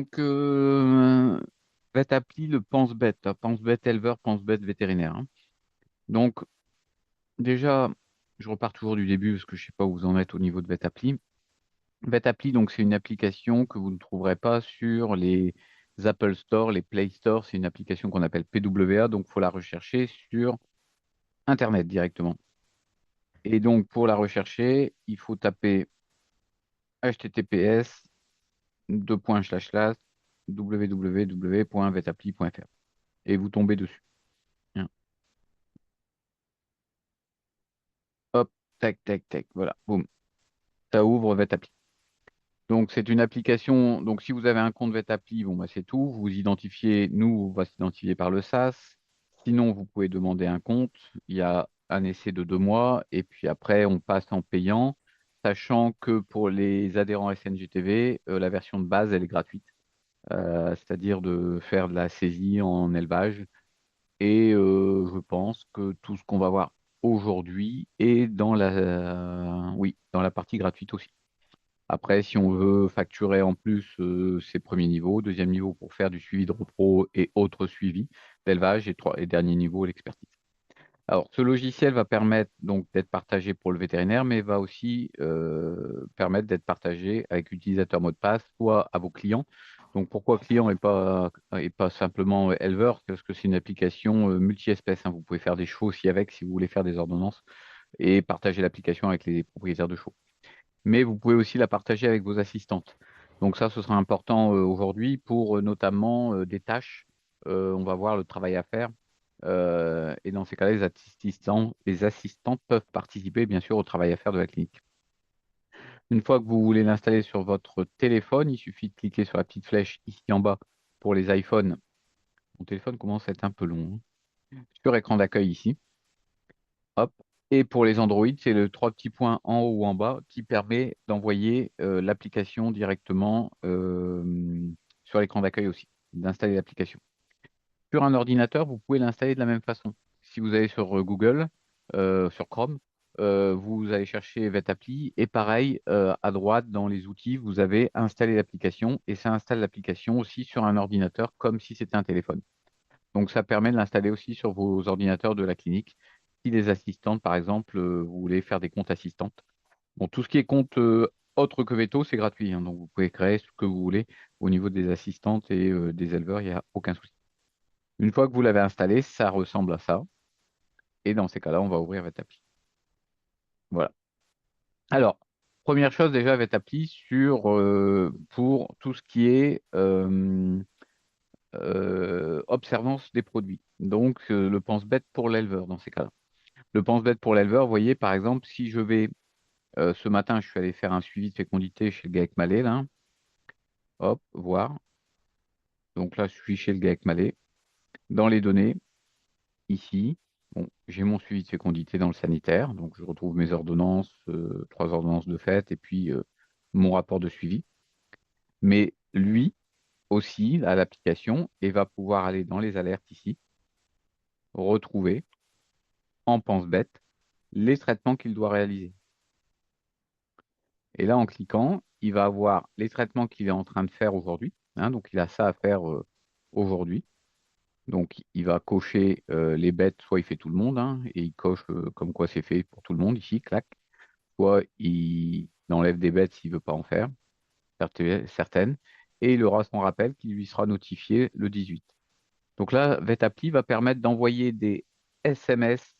Donc, Vetappli, le pense-bête, hein, pense-bête éleveur, pense-bête vétérinaire, hein. Donc, déjà, je repars toujours du début parce que je ne sais pas où vous en êtes au niveau de Vetappli. Vetappli, donc, c'est une application que vous ne trouverez pas sur les Apple Store, les Play Store. C'est une application qu'on appelle PWA, donc il faut la rechercher sur Internet directement. Et donc, pour la rechercher, il faut taper https www.vetappli.fr et vous tombez dessus. Bien. Hop, tac, tac, tac, voilà, boum, ça ouvre Vetappli. Donc c'est une application, donc si vous avez un compte Vetappli, bon bah c'est tout, vous vous identifiez, nous on va s'identifier par le SaaS, sinon vous pouvez demander un compte, il y a un essai de 2 mois, et puis après on passe en payant, sachant que pour les adhérents SNGTV, la version de base elle est gratuite, c'est-à-dire de faire de la saisie en élevage. Et je pense que tout ce qu'on va voir aujourd'hui est dans oui, dans la partie gratuite aussi. Après, si on veut facturer en plus ces premiers niveaux, deuxième niveau pour faire du suivi de repro et autres suivis d'élevage et dernier niveau, l'expertise. Alors, ce logiciel va permettre donc d'être partagé pour le vétérinaire, mais va aussi permettre d'être partagé avec utilisateur mot de passe, soit à vos clients. Donc, pourquoi client et pas simplement éleveur? Parce que c'est une application multi-espèces, hein. Vous pouvez faire des chevaux aussi avec si vous voulez faire des ordonnances et partager l'application avec les propriétaires de chevaux. Mais vous pouvez aussi la partager avec vos assistantes. Donc ça, ce sera important aujourd'hui pour notamment des tâches. On va voir le travail à faire. Et dans ces cas-là, les assistantes peuvent participer, bien sûr, au travail à faire de la clinique. Une fois que vous voulez l'installer sur votre téléphone, il suffit de cliquer sur la petite flèche ici en bas pour les iPhones. Mon téléphone commence à être un peu long, hein. Sur écran d'accueil ici. Hop. Et pour les Android, c'est le trois petits points en haut ou en bas qui permet d'envoyer l'application directement sur l'écran d'accueil aussi, d'installer l'application. Sur un ordinateur, vous pouvez l'installer de la même façon. Si vous allez sur Google, sur Chrome, vous allez chercher Vetappli et pareil, à droite dans les outils, vous avez installé l'application et ça installe l'application aussi sur un ordinateur comme si c'était un téléphone. Donc, ça permet de l'installer aussi sur vos ordinateurs de la clinique. Si les assistantes, par exemple, vous voulez faire des comptes assistantes. Bon, tout ce qui est compte autre que Veto, c'est gratuit, hein. Donc, vous pouvez créer ce que vous voulez au niveau des assistantes et des éleveurs, il n'y a aucun souci. Une fois que vous l'avez installé, ça ressemble à ça. Et dans ces cas-là, on va ouvrir votre appli. Voilà. Alors, première chose déjà, votre appli pour tout ce qui est observance des produits. Donc, le pense-bête pour l'éleveur dans ces cas-là. Le pense-bête pour l'éleveur, vous voyez, par exemple, si je vais, ce matin, je suis allé faire un suivi de fécondité chez le GAEC Malais, là, hop, voir. Donc là, je suis chez le GAEC Malais. Dans les données, ici, bon, j'ai mon suivi de fécondité dans le sanitaire. Donc, je retrouve mes ordonnances, 3 ordonnances de fait, et puis mon rapport de suivi. Mais lui aussi, à l'application, et va pouvoir aller dans les alertes ici, retrouver en pense-bête les traitements qu'il doit réaliser. Et là, en cliquant, il va avoir les traitements qu'il est en train de faire aujourd'hui, hein. Donc, il a ça à faire aujourd'hui. Donc, il va cocher les bêtes, soit il fait tout le monde, hein, et il coche comme quoi c'est fait pour tout le monde ici, clac. Soit il enlève des bêtes s'il ne veut pas en faire, certaines, et il aura son rappel qui lui sera notifié le 18. Donc là, Vetappli va permettre d'envoyer des SMS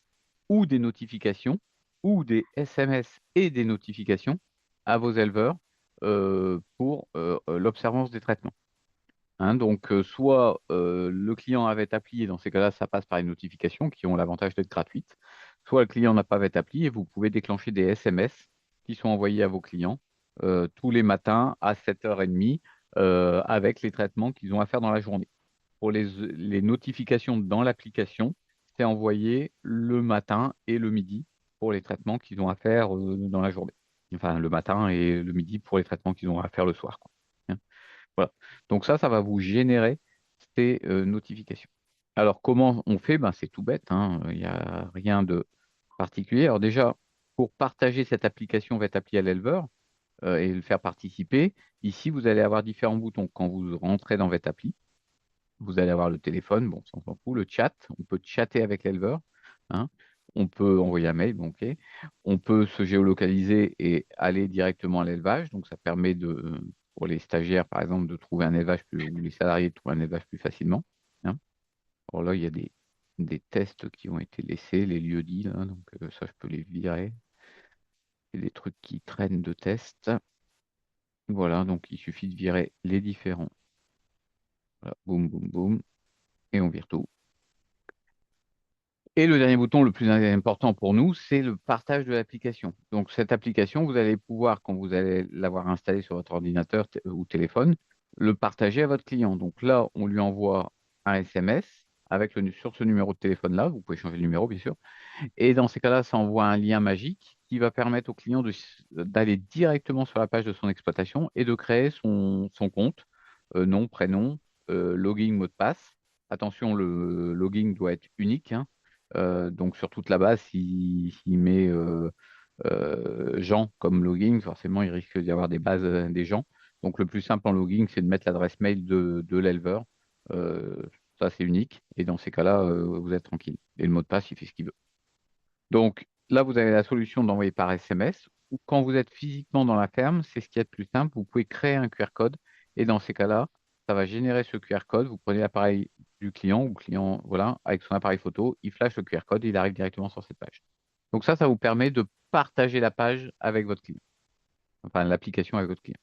ou des notifications, ou des SMS et des notifications à vos éleveurs pour l'observance des traitements, hein. Donc, soit le client avait appli, et dans ces cas-là, ça passe par les notifications qui ont l'avantage d'être gratuites, soit le client n'a pas appli et vous pouvez déclencher des SMS qui sont envoyés à vos clients tous les matins à 7h30 avec les traitements qu'ils ont à faire dans la journée. Pour les notifications dans l'application, c'est envoyé le matin et le midi pour les traitements qu'ils ont à faire dans la journée. Enfin, le matin et le midi pour les traitements qu'ils ont à faire le soir, quoi. Voilà. Donc ça va vous générer ces notifications. Alors, comment on fait? Ben, c'est tout bête, hein. Il n'y a rien de particulier. Alors déjà, pour partager cette application Vetappli à l'éleveur, et le faire participer. Ici, vous allez avoir différents boutons. Quand vous rentrez dans votre appli, vous allez avoir le téléphone, bon, ça on s'en fout, le chat, on peut chatter avec l'éleveur, hein. On peut envoyer un mail, bon, ok. On peut se géolocaliser et aller directement à l'élevage. Donc, ça permet pour les stagiaires, par exemple, de trouver un élevage ou les salariés de trouver un élevage plus facilement, hein. Alors là, il y a des tests qui ont été laissés, les lieux-dits, là, donc ça, je peux les virer. C'est des trucs qui traînent de tests. Voilà, donc il suffit de virer les différents. Voilà, boum, boum, boum, et on vire tout. Et le dernier bouton, le plus important pour nous, c'est le partage de l'application. Donc cette application, vous allez pouvoir, quand vous allez l'avoir installée sur votre ordinateur ou téléphone, le partager à votre client. Donc là, on lui envoie un SMS sur ce numéro de téléphone-là. Vous pouvez changer le numéro, bien sûr. Et dans ces cas-là, ça envoie un lien magique qui va permettre au client d'aller directement sur la page de son exploitation et de créer son compte, nom, prénom, login, mot de passe. Attention, le login doit être unique, hein. Donc sur toute la base, s'il met Jean comme login, forcément, il risque d'y avoir des bases des gens. Donc le plus simple en login, c'est de mettre l'adresse mail de l'éleveur. Euh, Ça, c'est unique. Et dans ces cas-là, vous êtes tranquille. Et le mot de passe, il fait ce qu'il veut. Donc là, vous avez la solution d'envoyer par SMS ou quand vous êtes physiquement dans la ferme, c'est ce qui est de plus simple. Vous pouvez créer un QR code et dans ces cas-là, ça va générer ce QR code. Vous prenez l'appareil du client ou client, voilà, avec son appareil photo, il flash le QR code et il arrive directement sur cette page. Donc ça vous permet de partager la page avec votre client, enfin l'application avec votre client.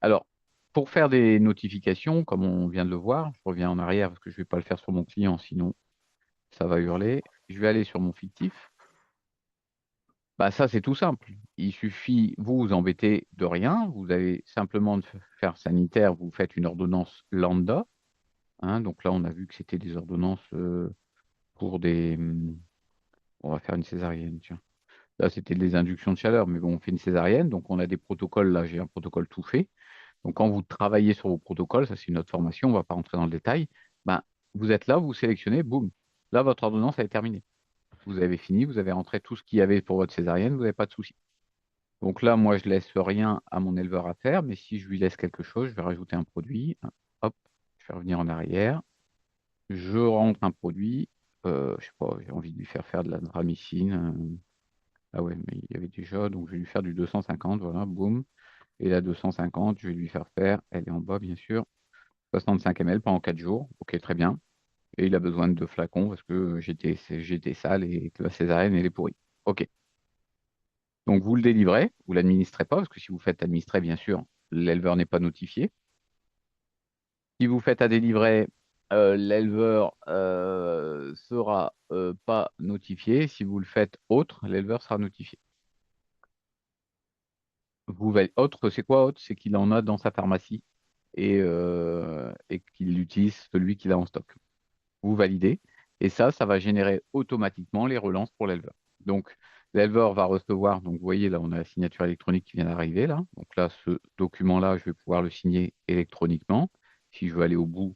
Alors, pour faire des notifications, comme on vient de le voir, je reviens en arrière parce que je ne vais pas le faire sur mon client, sinon ça va hurler. Je vais aller sur mon fictif. Bah ça, c'est tout simple. Il suffit, vous vous embêtez de rien. Vous avez simplement de faire sanitaire, vous faites une ordonnance lambda, hein. Donc là, on a vu que c'était des ordonnances pour on va faire une césarienne, tiens. Là, c'était des inductions de chaleur, mais bon, on fait une césarienne. Donc on a des protocoles. Là, j'ai un protocole tout fait. Donc quand vous travaillez sur vos protocoles, ça c'est une autre formation, on ne va pas rentrer dans le détail. Ben, vous êtes là, vous sélectionnez, boum. Là, votre ordonnance elle est terminée. Vous avez fini, vous avez rentré tout ce qu'il y avait pour votre césarienne, vous n'avez pas de souci. Donc là, moi, je laisse rien à mon éleveur à faire, mais si je lui laisse quelque chose, je vais rajouter un produit. Hop, je vais revenir en arrière. Je rentre un produit. Je sais pas, j'ai envie de lui faire de la dramycine. Ah ouais, mais il y avait déjà, donc je vais lui faire du 250, voilà, boum. Et la 250, je vais lui faire, elle est en bas, bien sûr, 65 ml pendant 4 jours. Ok, très bien. Et il a besoin de 2 flacons parce que j'étais sale et que la césarienne, elle est pourrie. Ok. Donc vous le délivrez, vous l'administrez pas, parce que si vous faites administrer, bien sûr, l'éleveur n'est pas notifié. Si vous faites à délivrer, l'éleveur sera pas notifié. Si vous le faites autre, l'éleveur sera notifié. Autre, c'est quoi autre? C'est qu'il en a dans sa pharmacie et qu'il utilise celui qu'il a en stock. Vous validez, et ça va générer automatiquement les relances pour l'éleveur. Donc, l'éleveur va recevoir, donc vous voyez, là, on a la signature électronique qui vient d'arriver, là. Donc là, ce document-là, je vais pouvoir le signer électroniquement. Si je veux aller au bout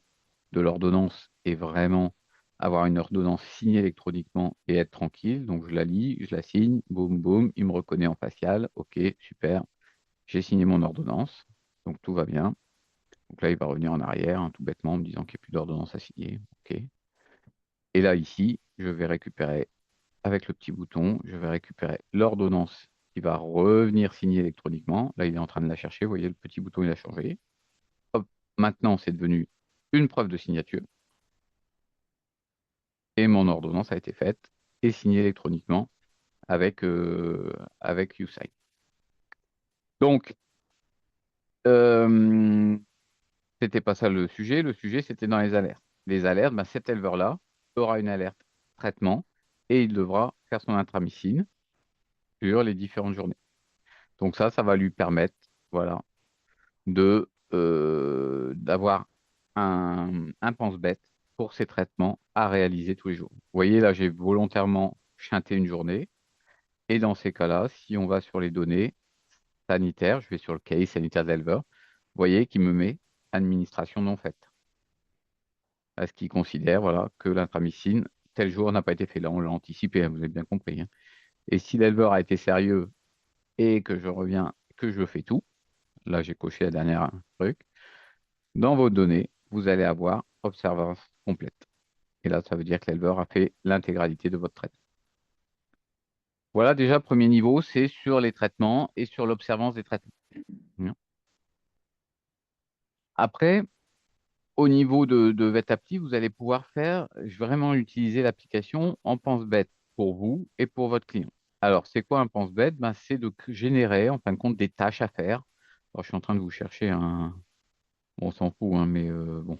de l'ordonnance et vraiment avoir une ordonnance signée électroniquement et être tranquille, donc je la lis, je la signe, boum, boum, il me reconnaît en facial, ok, super, j'ai signé mon ordonnance, donc tout va bien. Donc là, il va revenir en arrière, hein, tout bêtement, en me disant qu'il n'y a plus d'ordonnance à signer. OK. Et là, ici, je vais récupérer, avec le petit bouton, je vais récupérer l'ordonnance qui va revenir signer électroniquement. Là, il est en train de la chercher. Vous voyez, le petit bouton, il a changé. Hop, maintenant, c'est devenu une preuve de signature. Et mon ordonnance a été faite et signée électroniquement avec YouSign. Donc, euh, c'était pas ça le sujet. Le sujet, c'était dans les alertes. Les alertes, ben, cet éleveur-là aura une alerte traitement et il devra faire son intramycine sur les différentes journées. Donc ça va lui permettre, voilà, d'avoir un pense-bête pour ses traitements à réaliser tous les jours. Vous voyez, là, j'ai volontairement chanté une journée. Et dans ces cas-là, si on va sur les données sanitaires, je vais sur le cahier sanitaire d'éleveur, vous voyez qu'il me met administration non faite. À ce qu'il considère, voilà, que l'intramycine, tel jour n'a pas été fait. Là, on l'a anticipé, hein, vous avez bien compris, hein. Et si l'éleveur a été sérieux et que je reviens, que je fais tout, là j'ai coché la dernière truc, dans vos données, vous allez avoir observance complète. Et là, ça veut dire que l'éleveur a fait l'intégralité de votre traitement. Voilà, déjà, premier niveau, c'est sur les traitements et sur l'observance des traitements. Bien. Après, au niveau de VetAppli, vous allez pouvoir faire vraiment utiliser l'application en pense-bête pour vous et pour votre client. Alors, c'est quoi un pense-bête? Ben, c'est de générer, en fin de compte, des tâches à faire. Alors, je suis en train de vous chercher un. Bon, on s'en fout, hein, mais bon.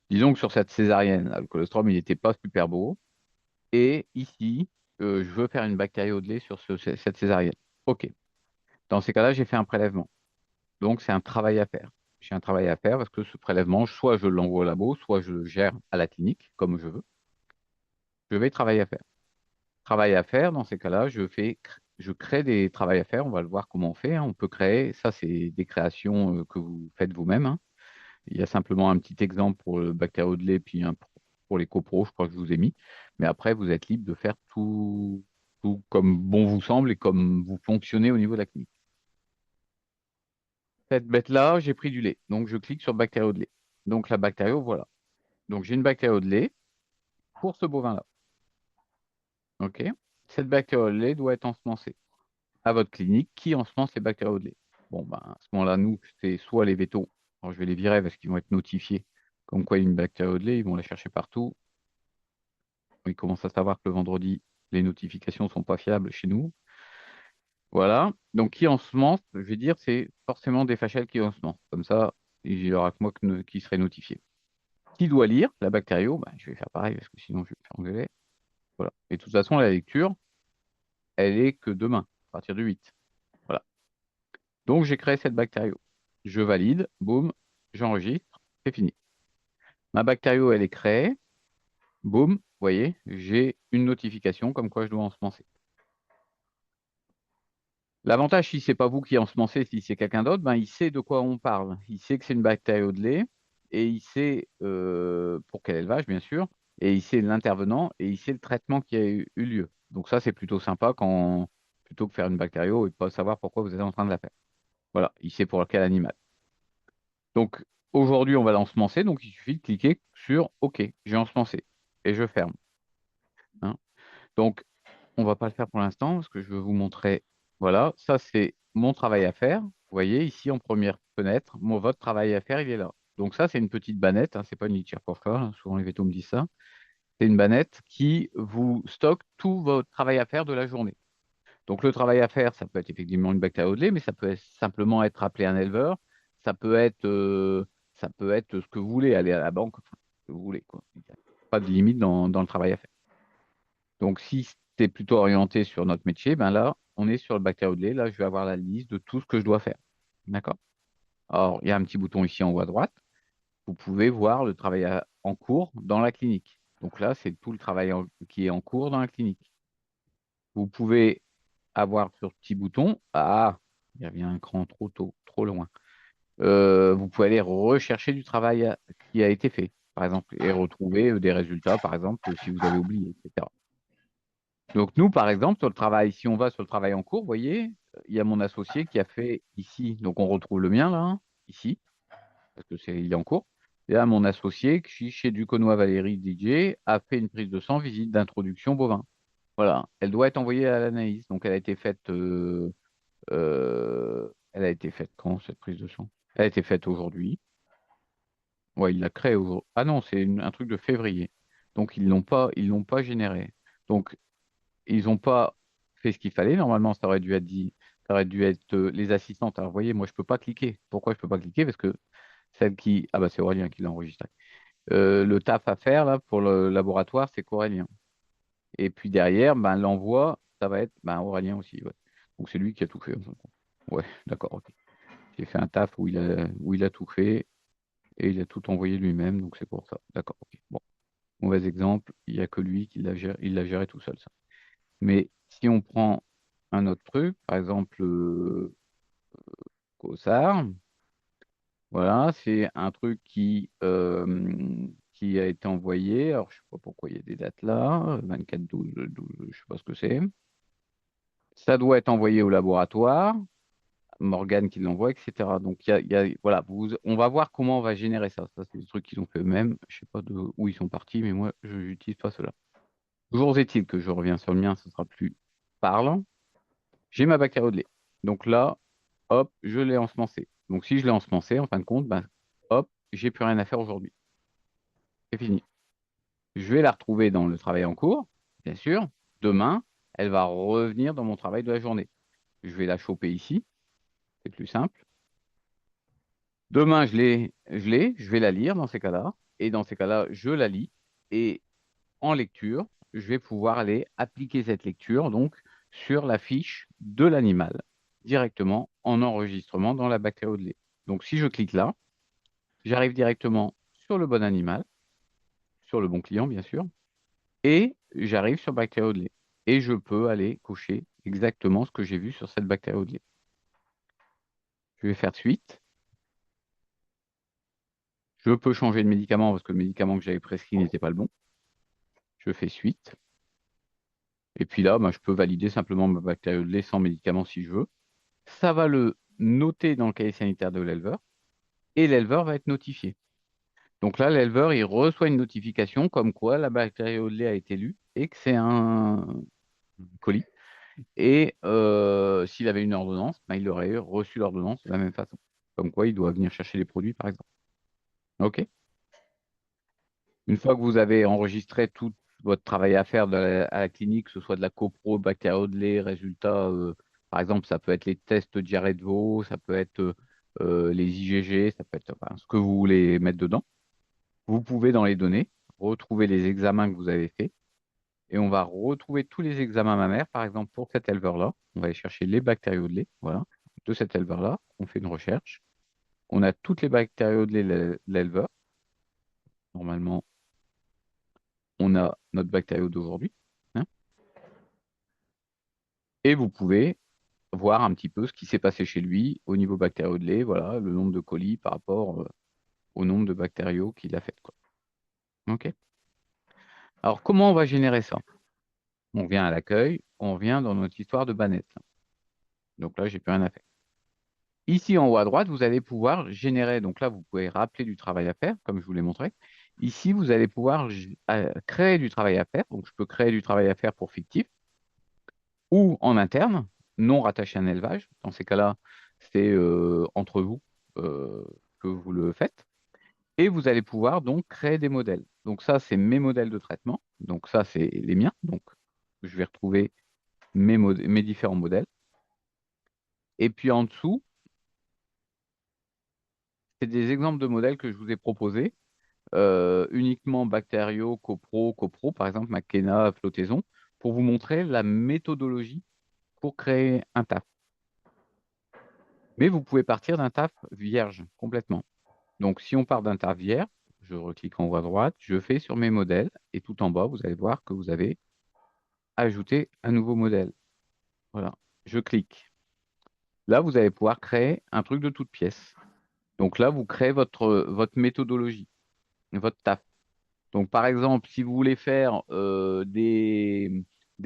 Disons que sur cette césarienne, là, le colostrum, il n'était pas super beau. Et ici, je veux faire une bactériodlée sur cette césarienne. OK. Dans ces cas-là, j'ai fait un prélèvement. Donc, c'est un travail à faire. J'ai un travail à faire parce que ce prélèvement, soit je l'envoie au labo, soit je le gère à la clinique, comme je veux. Je vais travailler à faire. Travail à faire, dans ces cas-là, je crée des travails à faire. On va le voir comment on fait, hein. On peut créer, ça, c'est des créations que vous faites vous-même, hein. Il y a simplement un petit exemple pour le bactériodlé, puis un pour les copros, je crois que je vous ai mis. Mais après, vous êtes libre de faire tout comme bon vous semble et comme vous fonctionnez au niveau de la clinique. Cette bête-là, j'ai pris du lait. Donc, je clique sur bactério de lait. Donc, la bactério, voilà. Donc, j'ai une bactério de lait pour ce bovin-là. OK? Cette bactério de lait doit être ensemencée à votre clinique qui ensemence les bactériaux de lait. Bon, ben, à ce moment-là, nous, c'est soit les vétos. Alors, je vais les virer parce qu'ils vont être notifiés. Comme quoi, il y a une bactério de lait, ils vont la chercher partout. Ils commencent à savoir que le vendredi, les notifications ne sont pas fiables chez nous. Voilà. Donc, qui ensemence, je vais dire, c'est forcément des fachelles qui ensemencent. Comme ça, il n'y aura que moi qui serait notifié. Qui doit lire la bactério? Bah, je vais faire pareil parce que sinon je vais me faire engueuler. Voilà. Et de toute façon, la lecture, elle est que demain, à partir du 8. Voilà. Donc j'ai créé cette bactério. Je valide, boum, j'enregistre, c'est fini. Ma bactério, elle est créée, boum, vous voyez, j'ai une notification comme quoi je dois ensemencer. L'avantage, si c'est pas vous qui ensemencez, si c'est quelqu'un d'autre, ben, il sait de quoi on parle. Il sait que c'est une bactério de lait et il sait pour quel élevage, bien sûr, et il sait l'intervenant et il sait le traitement qui a eu lieu. Donc ça, c'est plutôt sympa quand plutôt que faire une bactério et pas savoir pourquoi vous êtes en train de la faire. Voilà, il sait pour quel animal. Donc aujourd'hui, on va l'ensemencer, donc il suffit de cliquer sur OK, j'ai ensemencé et je ferme, hein. Donc on va pas le faire pour l'instant parce que je veux vous montrer. Voilà, ça c'est mon travail à faire. Vous voyez ici en première fenêtre, votre travail à faire, il est là. Donc ça c'est une petite bannette, hein, c'est pas une litière pour faire, hein, souvent les vétos me disent ça. C'est une bannette qui vous stocke tout votre travail à faire de la journée. Donc le travail à faire, ça peut être effectivement une bactérie de lait, mais ça peut simplement être appeler un éleveur, ça peut être, euh, ça peut être ce que vous voulez, aller à la banque, enfin, ce que vous voulez, quoi. Il n'y a pas de limite dans le travail à faire. Donc, si c'est plutôt orienté sur notre métier, ben là, on est sur le bactério de lait. Là, je vais avoir la liste de tout ce que je dois faire. D'accord? Alors, il y a un petit bouton ici en haut à droite. Vous pouvez voir le travail en cours dans la clinique. Donc là, c'est tout le travail qui est en cours dans la clinique. Vous pouvez avoir sur ce petit bouton. Ah, il revient un cran trop tôt, trop loin. Vous pouvez aller rechercher du travail qui a été fait, par exemple, et retrouver des résultats, par exemple, si vous avez oublié, etc. Donc nous, par exemple, sur le travail, si on va sur le travail en cours, vous voyez, il y a mon associé qui a fait ici, donc on retrouve le mien là, hein, ici, parce que il est en cours. Et là, mon associé qui, chez Duconois Valérie DJ, a fait une prise de sang, visite d'introduction bovin. Voilà, elle doit être envoyée à l'analyse. Donc elle a été faite quand cette prise de sang? Elle a été faite aujourd'hui. Ouais, il l'a créée aujourd'hui. Ah non, c'est un truc de février. Donc ils l'ont pas généré. Donc ils n'ont pas fait ce qu'il fallait. Normalement, ça aurait dû être dit, ça aurait dû être les assistantes. Alors, vous voyez, moi, je peux pas cliquer. Pourquoi je peux pas cliquer? Parce que celle qui, ah bah c'est Aurélien qui l'a enregistré. Le taf à faire là pour le laboratoire, c'est qu'Aurélien. Et puis derrière, ben l'envoi, ça va être ben, Aurélien aussi. Ouais. Donc c'est lui qui a tout fait. En fin de compte. Ouais, d'accord. Ok. J'ai fait un taf où il a tout fait et il a tout envoyé lui-même. Donc c'est pour ça. D'accord. Ok. Bon, mauvais exemple. Il n'y a que lui qui l'a géré. Il l'a géré tout seul ça. Mais si on prend un autre truc, par exemple, Cossard, voilà, c'est un truc qui a été envoyé. Alors, je sais pas pourquoi il y a des dates là, 24/12/12, je sais pas ce que c'est. Ça doit être envoyé au laboratoire. Morgane qui l'envoie, etc. Donc, voilà, on va voir comment on va générer ça. Ça, c'est des trucs qu'ils ont fait eux-mêmes. Je sais pas où ils sont partis, mais moi, je n'utilise pas cela. Toujours est-il que je reviens sur le mien, ce sera plus parlant. J'ai ma bactérie de lait. Donc là, hop, je l'ai ensemencée. Donc si je l'ai ensemencée, en fin de compte, ben, hop, j'ai plus rien à faire aujourd'hui. C'est fini. Je vais la retrouver dans le travail en cours, bien sûr. Demain, elle va revenir dans mon travail de la journée. Je vais la choper ici, c'est plus simple. Demain, je vais la lire dans ces cas-là. Et dans ces cas-là, je la lis. Et en lecture, je vais pouvoir aller appliquer cette lecture donc sur la fiche de l'animal directement en enregistrement dans la bactérie de lait. Donc si je clique là, j'arrive directement sur le bon animal, sur le bon client bien sûr, et j'arrive sur bactérie de lait. Et je peux aller cocher exactement ce que j'ai vu sur cette bactérie de lait. Je vais faire suite. Je peux changer de médicament parce que le médicament que j'avais prescrit n'était pas le bon. Je fais suite. Et puis là, ben, je peux valider simplement ma bactérie de lait sans médicament si je veux. Ça va le noter dans le cahier sanitaire de l'éleveur et l'éleveur va être notifié. Donc là, l'éleveur, il reçoit une notification comme quoi la bactérie au lait a été lue et que c'est un colis. Et s'il avait une ordonnance, ben, il aurait reçu l'ordonnance de la même façon. Comme quoi, il doit venir chercher les produits, par exemple. OK? Une fois que vous avez enregistré tout votre travail à faire à la clinique, que ce soit de la copro, bactérie de lait, résultats, par exemple, ça peut être les tests de diarrhée de veau, ça peut être les IgG, ça peut être enfin, ce que vous voulez mettre dedans. Vous pouvez, dans les données, retrouver les examens que vous avez faits et on va retrouver tous les examens mammaires, par exemple, pour cet éleveur-là. On va aller chercher les bactériaux de lait, voilà, de cet éleveur-là. On fait une recherche. On a toutes les bactériaux de lait de l'éleveur. Normalement, on a notre bactério d'aujourd'hui, hein. Et vous pouvez voir un petit peu ce qui s'est passé chez lui au niveau bactériaux de lait, voilà, le nombre de colis par rapport au nombre de bactériaux qu'il a fait, quoi. OK? Alors, comment on va générer ça? On vient à l'accueil, on vient dans notre histoire de bannette. Donc là, j'ai plus rien à faire. Ici, en haut à droite, vous allez pouvoir générer. Donc là, vous pouvez rappeler du travail à faire, comme je vous l'ai montré. Ici, vous allez pouvoir créer du travail à faire. Donc, je peux créer du travail à faire pour fictif ou en interne, non rattaché à un élevage. Dans ces cas-là, c'est entre vous que vous le faites. Et vous allez pouvoir donc créer des modèles. Donc ça, c'est mes modèles de traitement. Donc ça, c'est les miens. Donc je vais retrouver mes différents modèles. Et puis en dessous, c'est des exemples de modèles que je vous ai proposés. Uniquement bactériaux, copro, par exemple, McKenna, flottaison, pour vous montrer la méthodologie pour créer un TAF. Mais vous pouvez partir d'un TAF vierge complètement. Donc si on part d'un TAF vierge, je reclique en haut à droite, je fais sur mes modèles, et tout en bas, vous allez voir que vous avez ajouté un nouveau modèle. Voilà, je clique. Là, vous allez pouvoir créer un truc de toute pièce. Donc là, vous créez votre méthodologie, votre TAF. Donc par exemple, si vous voulez faire des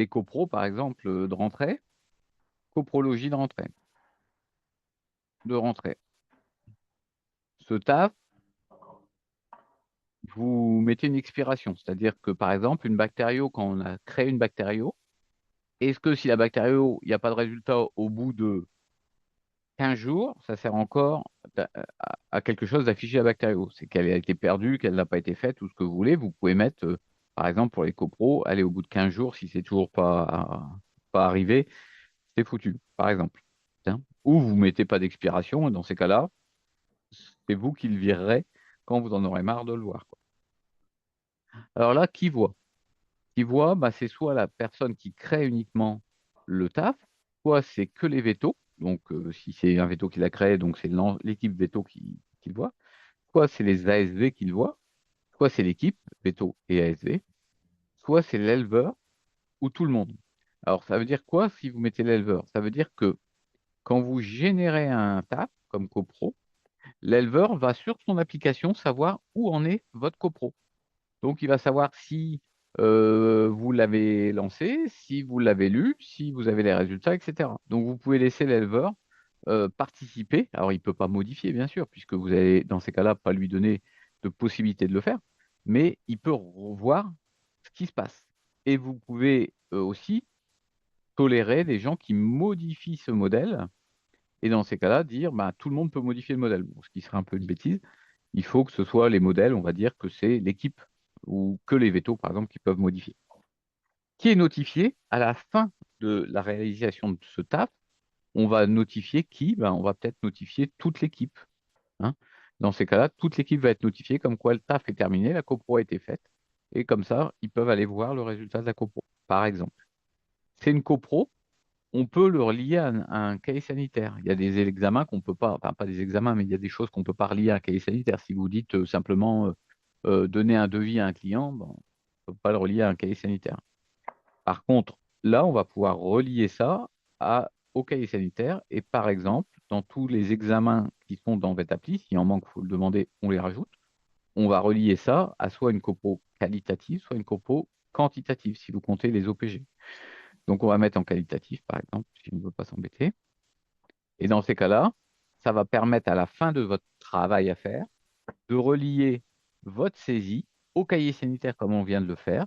copros, par exemple, de rentrée, coprologie de rentrée. Ce TAF, vous mettez une expiration. C'est-à-dire que par exemple, une bactério, quand on a créé une bactério, est-ce que si la bactério, il n'y a pas de résultat au bout de 15 jours, ça sert encore à quelque chose d'afficher la bactério? C'est qu'elle a été perdue, qu'elle n'a pas été faite, tout ce que vous voulez. Vous pouvez mettre, par exemple, pour les copros, aller au bout de 15 jours, si c'est toujours pas arrivé, c'est foutu, par exemple. Tiens. Ou vous mettez pas d'expiration, et dans ces cas-là, c'est vous qui le virerez quand vous en aurez marre de le voir, quoi. Alors là, qui voit? Qui voit, bah, c'est soit la personne qui crée uniquement le taf, soit c'est que les vétos. Donc, si c'est un veto qui l'a créé, donc c'est l'équipe veto qui le voit. Soit c'est les ASV qui le voient, soit c'est l'équipe veto et ASV, soit c'est l'éleveur ou tout le monde. Alors, ça veut dire quoi si vous mettez l'éleveur? Ça veut dire que quand vous générez un taf comme copro, l'éleveur va sur son application savoir où en est votre copro. Donc, il va savoir si vous l'avez lancé, si vous l'avez lu, si vous avez les résultats, etc. Donc, vous pouvez laisser l'éleveur participer. Alors, il ne peut pas modifier, bien sûr, puisque vous allez, dans ces cas-là, pas lui donner de possibilité de le faire, mais il peut revoir ce qui se passe. Et vous pouvez aussi tolérer des gens qui modifient ce modèle. Et dans ces cas-là, dire, bah, tout le monde peut modifier le modèle. Bon, ce qui serait un peu une bêtise. Il faut que ce soit les modèles, on va dire que c'est l'équipe ou que les vétos, par exemple, qui peuvent modifier. Qui est notifié à la fin de la réalisation de ce taf. On va notifier qui? Ben, on va peut-être notifier toute l'équipe, hein. Dans ces cas-là, toute l'équipe va être notifiée comme quoi le taf est terminé, la copro a été faite. Et comme ça, ils peuvent aller voir le résultat de la copro, par exemple. C'est une copro, on peut le relier à un cahier sanitaire. Il y a des examens qu'on peut pas, enfin pas des examens, mais il y a des choses qu'on peut pas relier à un cahier sanitaire. Si vous dites simplement donner un devis à un client, bon, on ne peut pas le relier à un cahier sanitaire. Par contre, là, on va pouvoir relier ça au cahier sanitaire et par exemple, dans tous les examens qui sont dans VetAppli, s'il en manque, il faut le demander, on les rajoute. On va relier ça à soit une copo qualitative, soit une copo quantitative, si vous comptez les OPG. Donc, on va mettre en qualitatif, par exemple, si on ne veut pas s'embêter. Et dans ces cas-là, ça va permettre à la fin de votre travail à faire de relier votre saisie au cahier sanitaire comme on vient de le faire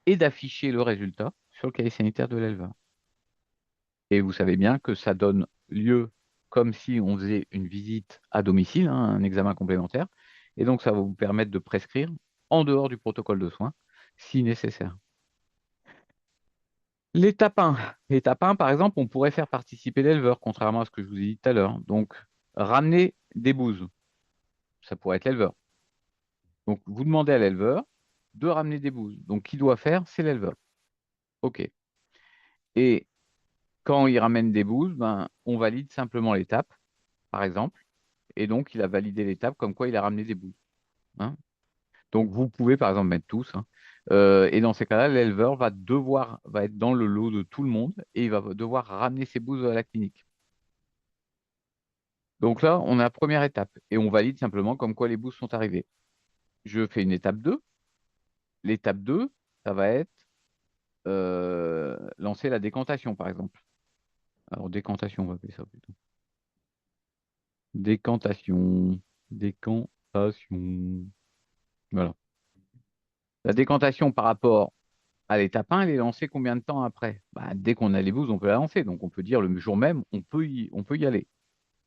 et d'afficher le résultat sur le cahier sanitaire de l'éleveur. Et vous savez bien que ça donne lieu comme si on faisait une visite à domicile, hein, un examen complémentaire. Et donc, ça va vous permettre de prescrire en dehors du protocole de soins si nécessaire. L'étape 1. L'étape 1, par exemple, on pourrait faire participer l'éleveur, contrairement à ce que je vous ai dit tout à l'heure. Donc, ramener des bouses, ça pourrait être l'éleveur. Donc, vous demandez à l'éleveur de ramener des bouses. Donc, qui doit faire? C'est l'éleveur. OK. Et quand il ramène des bouses, ben, on valide simplement l'étape, par exemple. Et donc, il a validé l'étape comme quoi il a ramené des bouses, hein. Donc, vous pouvez, par exemple, mettre tous, hein. Et dans ces cas-là, l'éleveur va être dans le lot de tout le monde et il va devoir ramener ses bouses à la clinique. Donc là, on a la première étape et on valide simplement comme quoi les bouses sont arrivées. Je fais une étape 2. L'étape 2, ça va être lancer la décantation, par exemple. Alors, décantation, on va appeler ça plutôt. Décantation. Décantation. Voilà. La décantation par rapport à l'étape 1, elle est lancée combien de temps après? Bah, dès qu'on a les bouses, on peut la lancer. Donc, on peut dire le jour même, on peut y aller.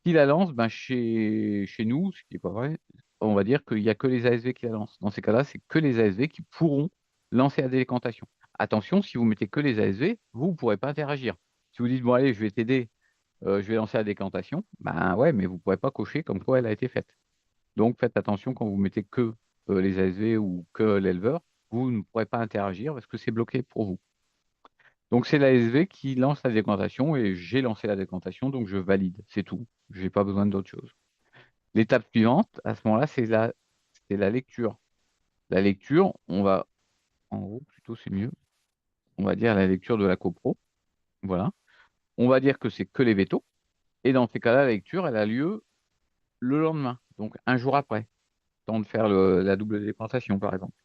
Qui la lance? Ben, chez nous, ce qui n'est pas vrai, on va dire qu'il n'y a que les ASV qui la lancent. Dans ces cas-là, c'est que les ASV qui pourront lancer la décantation. Attention, si vous mettez que les ASV, vous ne pourrez pas interagir. Si vous dites, bon, allez, je vais t'aider, je vais lancer la décantation, ben ouais, mais vous ne pourrez pas cocher comme quoi elle a été faite. Donc, faites attention quand vous mettez que les ASV ou que l'éleveur, vous ne pourrez pas interagir parce que c'est bloqué pour vous. Donc, c'est l'ASV qui lance la décantation et j'ai lancé la décantation, donc je valide. C'est tout. Je n'ai pas besoin d'autre chose. L'étape suivante, à ce moment-là, c'est la lecture. La lecture, on va, en gros, plutôt c'est mieux, on va dire la lecture de la copro. Voilà. On va dire que c'est que les vétos. Et dans ces cas-là, la lecture, elle a lieu le lendemain, donc un jour après, temps de faire la double décantation, par exemple.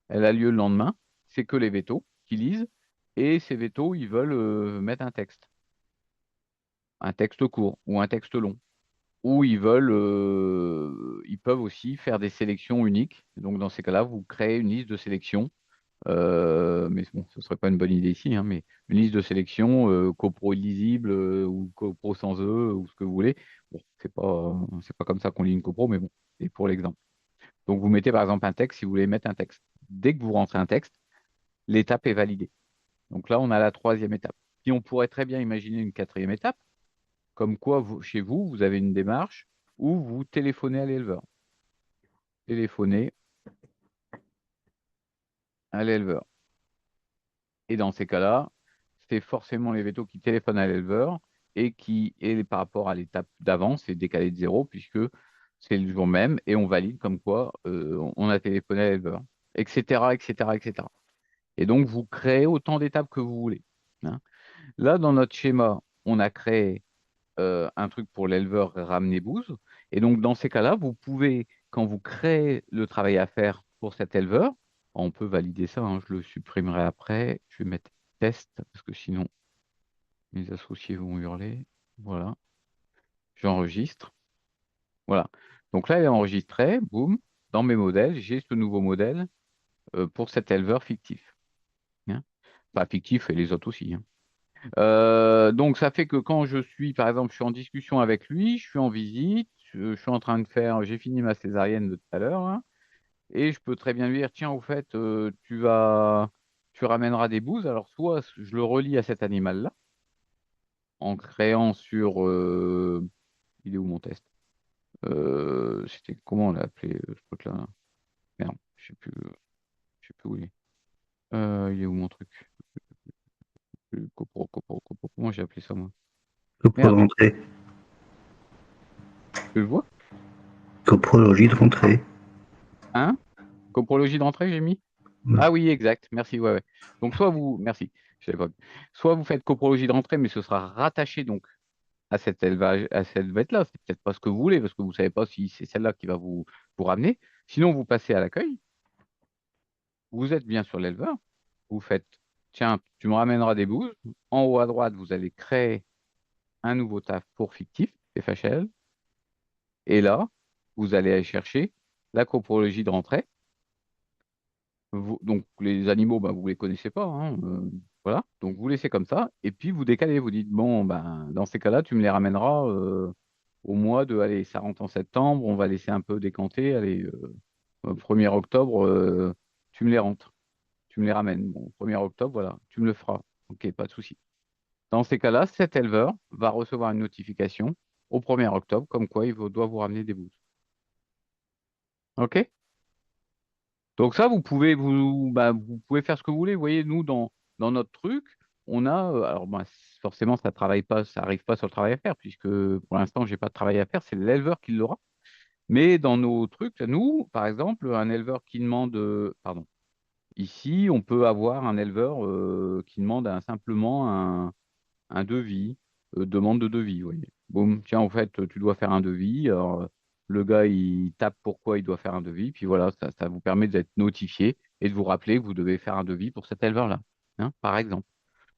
Elle a lieu le lendemain, c'est que les vétos qui lisent, et ces vétos, ils veulent mettre un texte court ou un texte long. Ou ils peuvent aussi faire des sélections uniques. Donc, dans ces cas-là, vous créez une liste de sélection. Mais bon, ce ne serait pas une bonne idée ici, hein, mais une liste de sélection, copro illisible ou copro sans E ou ce que vous voulez. Bon, c'est pas comme ça qu'on lit une copro, mais bon, c'est pour l'exemple. Donc, vous mettez par exemple un texte si vous voulez mettre un texte. Dès que vous rentrez un texte, l'étape est validée. Donc là, on a la troisième étape. Puis on pourrait très bien imaginer une quatrième étape, comme quoi chez vous, vous avez une démarche où vous téléphonez à l'éleveur. Téléphonez à l'éleveur. Et dans ces cas-là, c'est forcément les vétos qui téléphonent à l'éleveur et par rapport à l'étape d'avant, c'est décalé de zéro puisque c'est le jour même et on valide comme quoi on a téléphoné à l'éleveur, etc., etc., etc. Et donc, vous créez autant d'étapes que vous voulez, hein. Là, dans notre schéma, on a créé un truc pour l'éleveur ramener bouse. Et donc, dans ces cas-là, vous pouvez, quand vous créez le travail à faire pour cet éleveur, on peut valider ça, hein, je le supprimerai après. Je vais mettre test, parce que sinon, mes associés vont hurler. Voilà. j'enregistre. Voilà. Donc là, il est enregistré, boum, dans mes modèles, j'ai ce nouveau modèle pour cet éleveur fictif, hein. Pas fictif et les autres aussi, hein. Donc ça fait que quand je suis, par exemple, je suis en discussion avec lui, je suis en visite, je suis en train de faire, j'ai fini ma césarienne de tout à l'heure, hein, et je peux très bien lui dire, tiens, au fait, tu ramèneras des bouses. Alors soit je le relie à cet animal-là en créant sur, il est où mon test? C'était comment on l'a appelé ce truc-là? Là. Merde, je sais plus où il est. Il est où mon truc? Comment j'ai appelé ça moi? Copro de Merde, rentrée. tu le vois? Coprologie de rentrée. Hein? Coprologie d'entrée, j'ai mis? Ouais. Ah oui, exact. Merci. Ouais, ouais. Donc, merci. Je savais pas. Soit vous faites coprologie de rentrée, mais ce sera rattaché donc à cet élevage, à cette bête-là. C'est peut-être pas ce que vous voulez, parce que vous savez pas si c'est celle-là qui va vous ramener. Sinon, vous passez à l'accueil. Vous êtes bien sur l'éleveur. Vous faites, tiens, tu me ramèneras des bouses. En haut à droite, vous allez créer un nouveau taf pour fictif, FHL. Et là, vous allez aller chercher la coprologie de rentrée. Donc les animaux, bah, vous les connaissez pas, hein, voilà. Donc vous laissez comme ça, et puis vous décalez, vous dites, bon, ben, dans ces cas-là, tu me les ramèneras au mois de, allez, ça rentre en septembre, on va laisser un peu décanter, allez, 1er octobre, tu me les rentres, tu me les ramènes. Bon, 1er octobre, voilà, tu me le feras. Ok, pas de souci. Dans ces cas-là, cet éleveur va recevoir une notification au 1er octobre, comme quoi doit vous ramener des bouses. Ok? Donc ça, vous pouvez faire ce que vous voulez. Vous voyez, nous, dans notre truc, on a, alors bah, forcément, ça travaille pas, ça arrive pas sur le travail à faire, puisque pour l'instant, j'ai pas de travail à faire, c'est l'éleveur qui l'aura. Mais dans nos trucs, nous, par exemple, un éleveur qui demande, pardon, ici, on peut avoir un éleveur qui demande simplement un devis, demande de devis, vous voyez. Boum, tiens, en fait, tu dois faire un devis. Alors, le gars, il tape pourquoi il doit faire un devis, puis voilà, ça vous permet d'être notifié et de vous rappeler que vous devez faire un devis pour cet éleveur-là, hein, par exemple.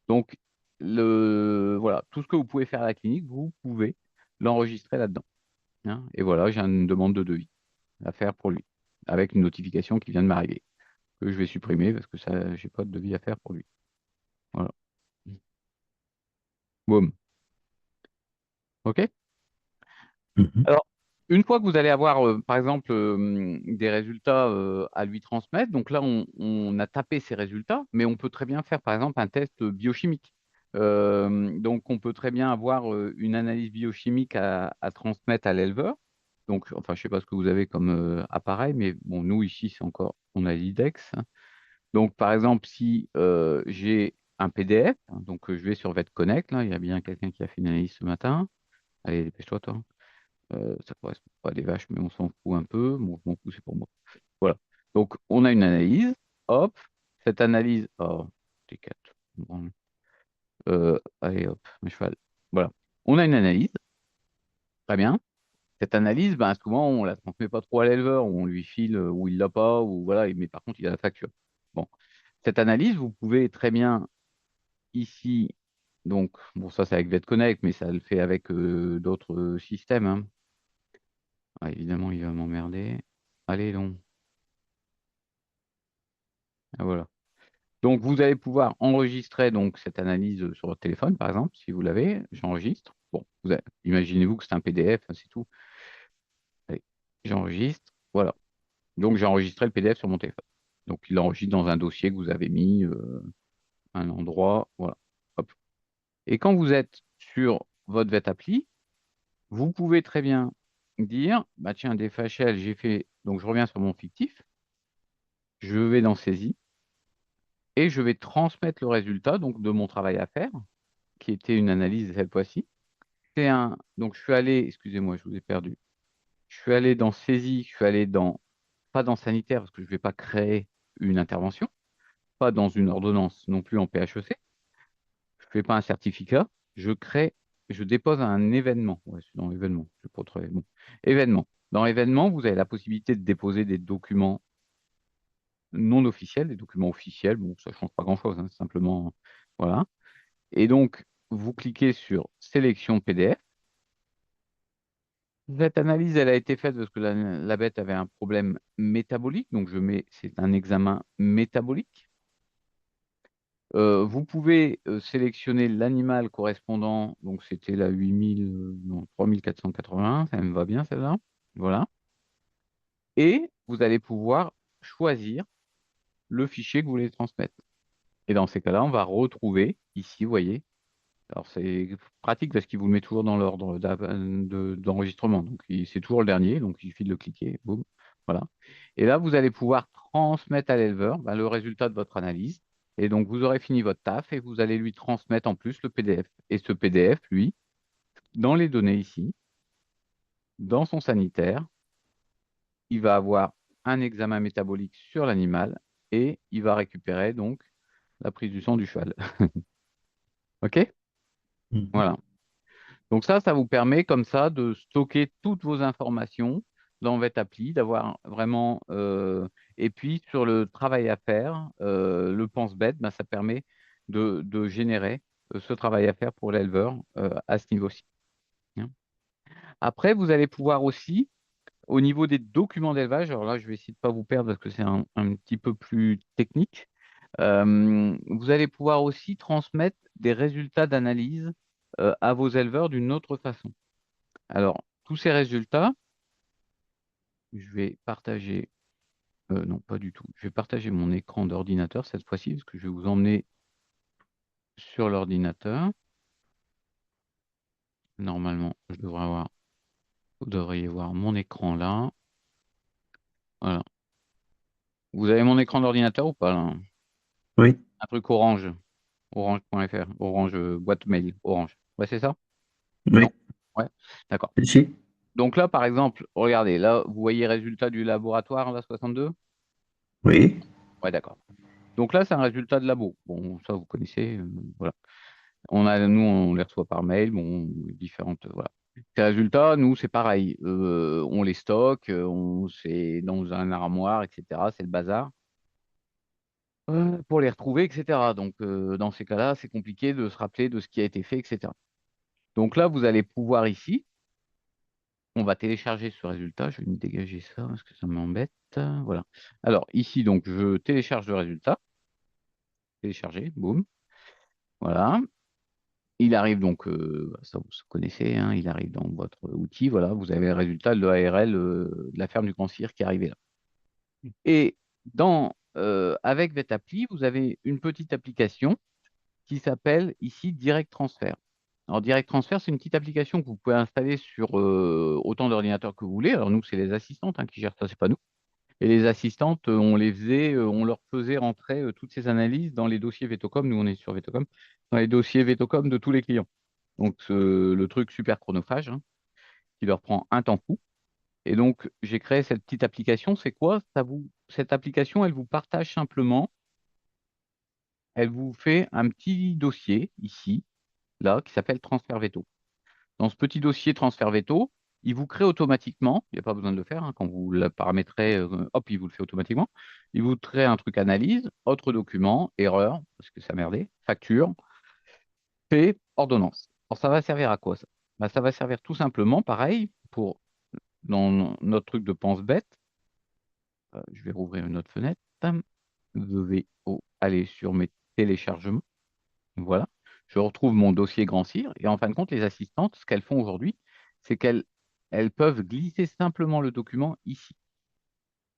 Donc, voilà, tout ce que vous pouvez faire à la clinique, vous pouvez l'enregistrer là-dedans, hein. Et voilà, j'ai une demande de devis à faire pour lui, avec une notification qui vient de m'arriver, que je vais supprimer parce que ça, j'ai pas de devis à faire pour lui. Voilà. Boum. OK? Mhm. Alors, une fois que vous allez avoir, par exemple, des résultats à lui transmettre, donc là, on a tapé ces résultats, mais on peut très bien faire, par exemple, un test biochimique. Donc, on peut très bien avoir une analyse biochimique à transmettre à l'éleveur. Donc, enfin, je ne sais pas ce que vous avez comme appareil, mais bon, nous, ici, c'est encore, on a l'IDEX. Donc, par exemple, si j'ai un PDF, hein, donc je vais sur VetConnect, là, il y a bien quelqu'un qui a fait une analyse ce matin. Allez, dépêche-toi, toi. Ça correspond pas à des vaches, mais on s'en fout un peu. Bon, je m'en fous, c'est pour moi. Voilà. Donc, on a une analyse. Hop. Cette analyse. Oh, T4. Bon. Allez, hop, un cheval. Voilà. On a une analyse. Très bien. Cette analyse, ben, souvent, on la transmet pas trop à l'éleveur, ou on lui file, ou il l'a pas, ou voilà, mais par contre, il a la facture. Bon. Cette analyse, vous pouvez très bien ici. Donc, bon, ça, c'est avec VetConnect, mais ça le fait avec d'autres systèmes, hein. Ah, évidemment, il va m'emmerder. Allez, donc. Ah, voilà. Donc, vous allez pouvoir enregistrer donc cette analyse sur votre téléphone, par exemple, si vous l'avez. J'enregistre. Bon, imaginez-vous que c'est un PDF, hein, c'est tout. Allez, j'enregistre. Voilà. Donc, j'ai enregistré le PDF sur mon téléphone. Donc, il enregistre dans un dossier que vous avez mis, un endroit. Voilà. Hop. Et quand vous êtes sur votre vet appli, vous pouvez très bien dire, bah tiens, des FHL, j'ai fait. Donc, je reviens sur mon fictif. Je vais dans saisie et je vais transmettre le résultat donc de mon travail à faire, qui était une analyse cette fois-ci. Donc je suis allé, excusez-moi, je vous ai perdu. Je suis allé dans saisie, je suis allé pas dans sanitaire parce que je ne vais pas créer une intervention, pas dans une ordonnance non plus en PHEC. Je ne fais pas un certificat, je dépose un événement. Ouais, c'est dans l'événement, je sais pas trop. Bon. Événement. Dans événement, vous avez la possibilité de déposer des documents non officiels, des documents officiels. Bon, ça ne change pas grand-chose, hein, simplement, voilà. Et donc, vous cliquez sur sélection PDF. Cette analyse, elle a été faite parce que la bête avait un problème métabolique. Donc, c'est un examen métabolique. Vous pouvez sélectionner l'animal correspondant. Donc, c'était la 8000, non, 3480. Ça me va bien, celle-là. Voilà. Et vous allez pouvoir choisir le fichier que vous voulez transmettre. Et dans ces cas-là, on va retrouver ici, vous voyez. Alors, c'est pratique parce qu'il vous le met toujours dans l'ordre d'enregistrement. Donc, c'est toujours le dernier. Donc, il suffit de le cliquer. Boum. Voilà. Et là, vous allez pouvoir transmettre à l'éleveur ben, le résultat de votre analyse. Et donc, vous aurez fini votre taf et vous allez lui transmettre en plus le PDF. Et ce PDF, lui, dans les données ici, dans son sanitaire, il va avoir un examen métabolique sur l'animal et il va récupérer donc la prise du sang du cheval. OK? Mhm. Voilà. Donc ça vous permet comme ça de stocker toutes vos informations dans VetAppli, d'avoir vraiment... et puis sur le travail à faire, le pense-bête, ben, ça permet de générer ce travail à faire pour l'éleveur à ce niveau-ci, hein. Après, vous allez pouvoir aussi, au niveau des documents d'élevage, alors là, je vais essayer de ne pas vous perdre parce que c'est un petit peu plus technique. Vous allez pouvoir aussi transmettre des résultats d'analyse à vos éleveurs d'une autre façon. Alors, tous ces résultats, je vais partager, non, pas du tout. Je vais partager mon écran d'ordinateur cette fois-ci, parce que je vais vous emmener sur l'ordinateur. Normalement, vous devriez voir mon écran là. Voilà. Vous avez mon écran d'ordinateur ou pas là? Oui, Un truc orange, orange.fr, orange boîte mail, orange. Ouais, c'est ça? Non? oui, Ouais, d'accord. si, Donc là, par exemple, regardez, là, vous voyez résultat du laboratoire, là, 62. oui, Ouais, d'accord. Donc là, c'est un résultat de labo. Bon, ça, vous connaissez, voilà. Nous, on les reçoit par mail, bon, différentes, voilà. Ces résultats, nous, c'est pareil. On les stocke, c'est dans un armoire, etc. C'est le bazar. Pour les retrouver, etc. Donc, dans ces cas-là, c'est compliqué de se rappeler de ce qui a été fait, etc. Donc là, vous allez pouvoir ici, on va télécharger ce résultat. Je vais me dégager ça parce que ça m'embête. Voilà. Alors, ici, donc, je télécharge le résultat. Télécharger, boum. Voilà. Il arrive donc, ça vous connaissez, hein, il arrive dans votre outil, voilà, vous avez le résultat de l'ARL de la ferme du Grand-Cyr qui est arrivé là. Et avec VetAppli, vous avez une petite application qui s'appelle ici Direct Transfer. Alors Direct Transfer, c'est une petite application que vous pouvez installer sur autant d'ordinateurs que vous voulez. Alors nous, c'est les assistantes hein, qui gèrent ça, c'est pas nous. Et les assistantes, on leur faisait rentrer toutes ces analyses dans les dossiers Vetocom. Nous, on est sur Vetocom, dans les dossiers Vetocom de tous les clients. Donc, le truc super chronophage, hein, qui leur prend un temps fou. Et donc, j'ai créé cette petite application. C'est quoi? Cette application, elle vous partage simplement, elle vous fait un petit dossier ici, là, qui s'appelle Transfert Veto. Dans ce petit dossier Transfert Veto, il vous crée automatiquement, il n'y a pas besoin de le faire, hein, quand vous le paramétrez, hop, il vous le fait automatiquement. Il vous crée un truc analyse, autre document, erreur, parce que ça merdait, facture, fait ordonnance. Alors, ça va servir à quoi ça? Bah, ça va servir tout simplement, pareil, dans notre truc de pense-bête. Je vais rouvrir une autre fenêtre. Je vais aller sur mes téléchargements. Voilà. Je retrouve mon dossier Grand Cyr. Et en fin de compte, les assistantes, ce qu'elles font aujourd'hui, c'est qu'elles peuvent glisser simplement le document ici.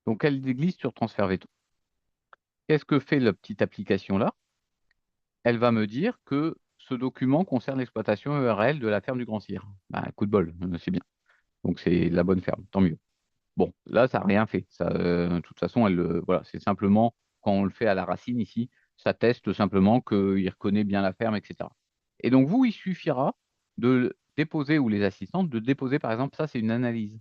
Donc, elles glissent sur transfert veto. Qu'est-ce que fait la petite application là? Elle va me dire que ce document concerne l'exploitation ERL de la ferme du Grand Cyr. Bah, coup de bol, c'est bien. Donc, c'est la bonne ferme, tant mieux. Bon, là, ça n'a rien fait. Ça, de toute façon, voilà, c'est simplement, quand on le fait à la racine ici, ça teste simplement qu'il reconnaît bien la ferme, etc. Et donc, vous, il suffira de déposer, ou les assistantes, de déposer, par exemple, ça, c'est une analyse.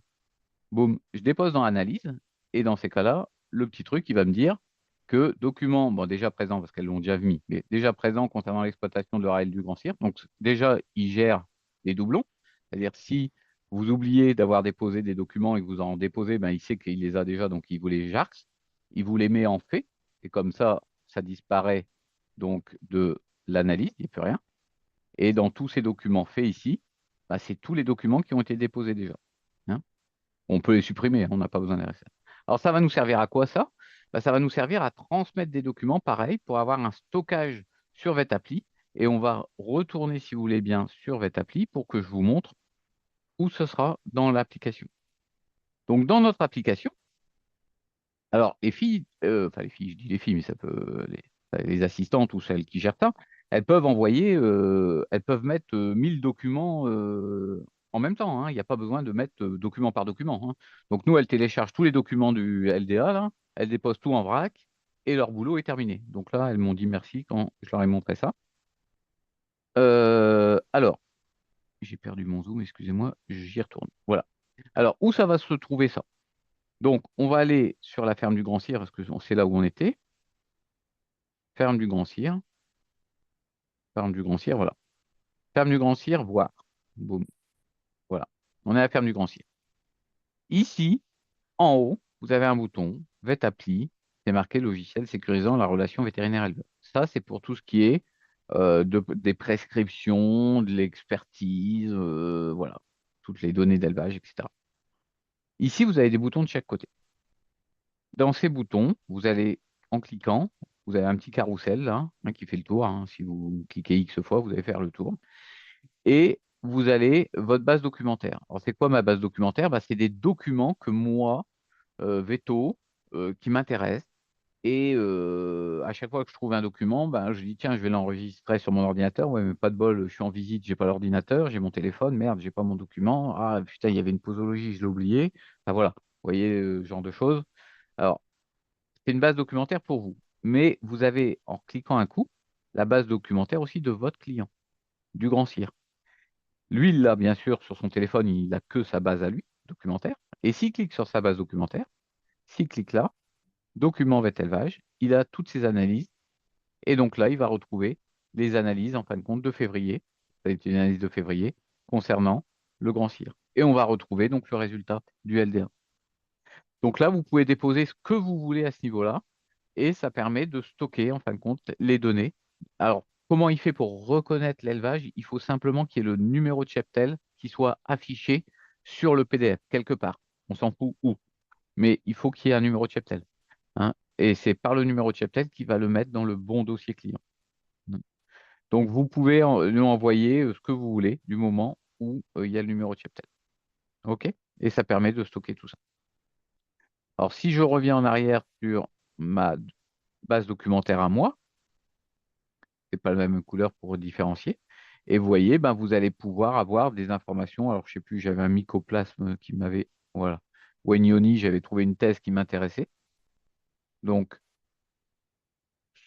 Boum, je dépose dans analyse, et dans ces cas-là, le petit truc, il va me dire que document, bon, déjà présent, parce qu'elles l'ont déjà mis, mais déjà présent concernant l'exploitation de l'ORL du Grand Cyr. Donc, déjà, il gère les doublons. C'est-à-dire, si vous oubliez d'avoir déposé des documents et que vous en déposez, ben, il sait qu'il les a déjà, donc il vous les jarxe, il vous les met en fait, et comme ça disparaît donc de l'analyse, il n'y a plus rien. Et dans tous ces documents faits ici, bah, c'est tous les documents qui ont été déposés déjà. On peut les supprimer, on n'a pas besoin des RSA. Alors ça va nous servir à quoi ça? Bah, ça va nous servir à transmettre des documents pareil pour avoir un stockage sur Vetappli. Et on va retourner, si vous voulez bien, sur Vetappli pour que je vous montre où ce sera dans l'application. Donc dans notre application, alors les filles, enfin les filles, je dis les filles, mais ça peut les assistantes ou celles qui gèrent ça, elles peuvent envoyer, elles peuvent mettre 1000 documents en même temps, hein. Il n'y a pas besoin de mettre document par document, hein. Donc nous, elles téléchargent tous les documents du LDA, là, elles déposent tout en vrac et leur boulot est terminé. Donc là, elles m'ont dit merci quand je leur ai montré ça. Alors, j'ai perdu mon zoom, excusez-moi, j'y retourne. Voilà. Alors, où ça va se trouver ça? Donc, on va aller sur la ferme du Grand Cire, parce que c'est là où on était. Ferme du Grand Cire. Ferme du Grand Cire, voilà. Ferme du Grand Cire, voir. Boum. Voilà. On est à la ferme du Grand Cire. Ici, en haut, vous avez un bouton, Vet appli, c'est marqué logiciel sécurisant la relation vétérinaire-éleveur. Ça, c'est pour tout ce qui est des prescriptions, de l'expertise, voilà. Toutes les données d'élevage, etc. Ici, vous avez des boutons de chaque côté. Dans ces boutons, vous allez, en cliquant, vous avez un petit carrousel là, hein, qui fait le tour, hein. Si vous cliquez X fois, vous allez faire le tour. Et vous allez, votre base documentaire. Alors, c'est quoi ma base documentaire? Bah, c'est des documents que moi, Veto, qui m'intéressent. Et à chaque fois que je trouve un document, ben, je dis, tiens, je vais l'enregistrer sur mon ordinateur. Ouais, mais pas de bol, je suis en visite, j'ai pas l'ordinateur, j'ai mon téléphone, merde, j'ai pas mon document. Ah, putain, il y avait une posologie, je l'ai oublié. Enfin, voilà, vous voyez, ce genre de choses. Alors, c'est une base documentaire pour vous. Mais vous avez, en cliquant un coup, la base documentaire aussi de votre client, du Grand Cire. Lui, il l'a bien sûr sur son téléphone, il n'a que sa base à lui, documentaire. Et s'il clique sur sa base documentaire, s'il clique là, document vet élevage, il a toutes ses analyses. Et donc là, il va retrouver les analyses, en fin de compte, de février. Ça a été une analyse de février concernant le Grand Cire. Et on va retrouver donc le résultat du LDA. Donc là, vous pouvez déposer ce que vous voulez à ce niveau-là. Et ça permet de stocker, en fin de compte, les données. Alors, comment il fait pour reconnaître l'élevage? Il faut simplement qu'il y ait le numéro de cheptel qui soit affiché sur le PDF, quelque part. On s'en fout où. Mais il faut qu'il y ait un numéro de cheptel, hein. Et c'est par le numéro de cheptel qu'il va le mettre dans le bon dossier client. Donc, vous pouvez lui envoyer ce que vous voulez du moment où il y a le numéro de cheptel. OK? Et ça permet de stocker tout ça. Alors, si je reviens en arrière sur ma base documentaire à moi, c'est pas la même couleur pour différencier. Et vous voyez, ben, vous allez pouvoir avoir des informations. Alors, je sais plus, j'avais un mycoplasme qui m'avait. Voilà. Wagnoni, j'avais trouvé une thèse qui m'intéressait. Donc,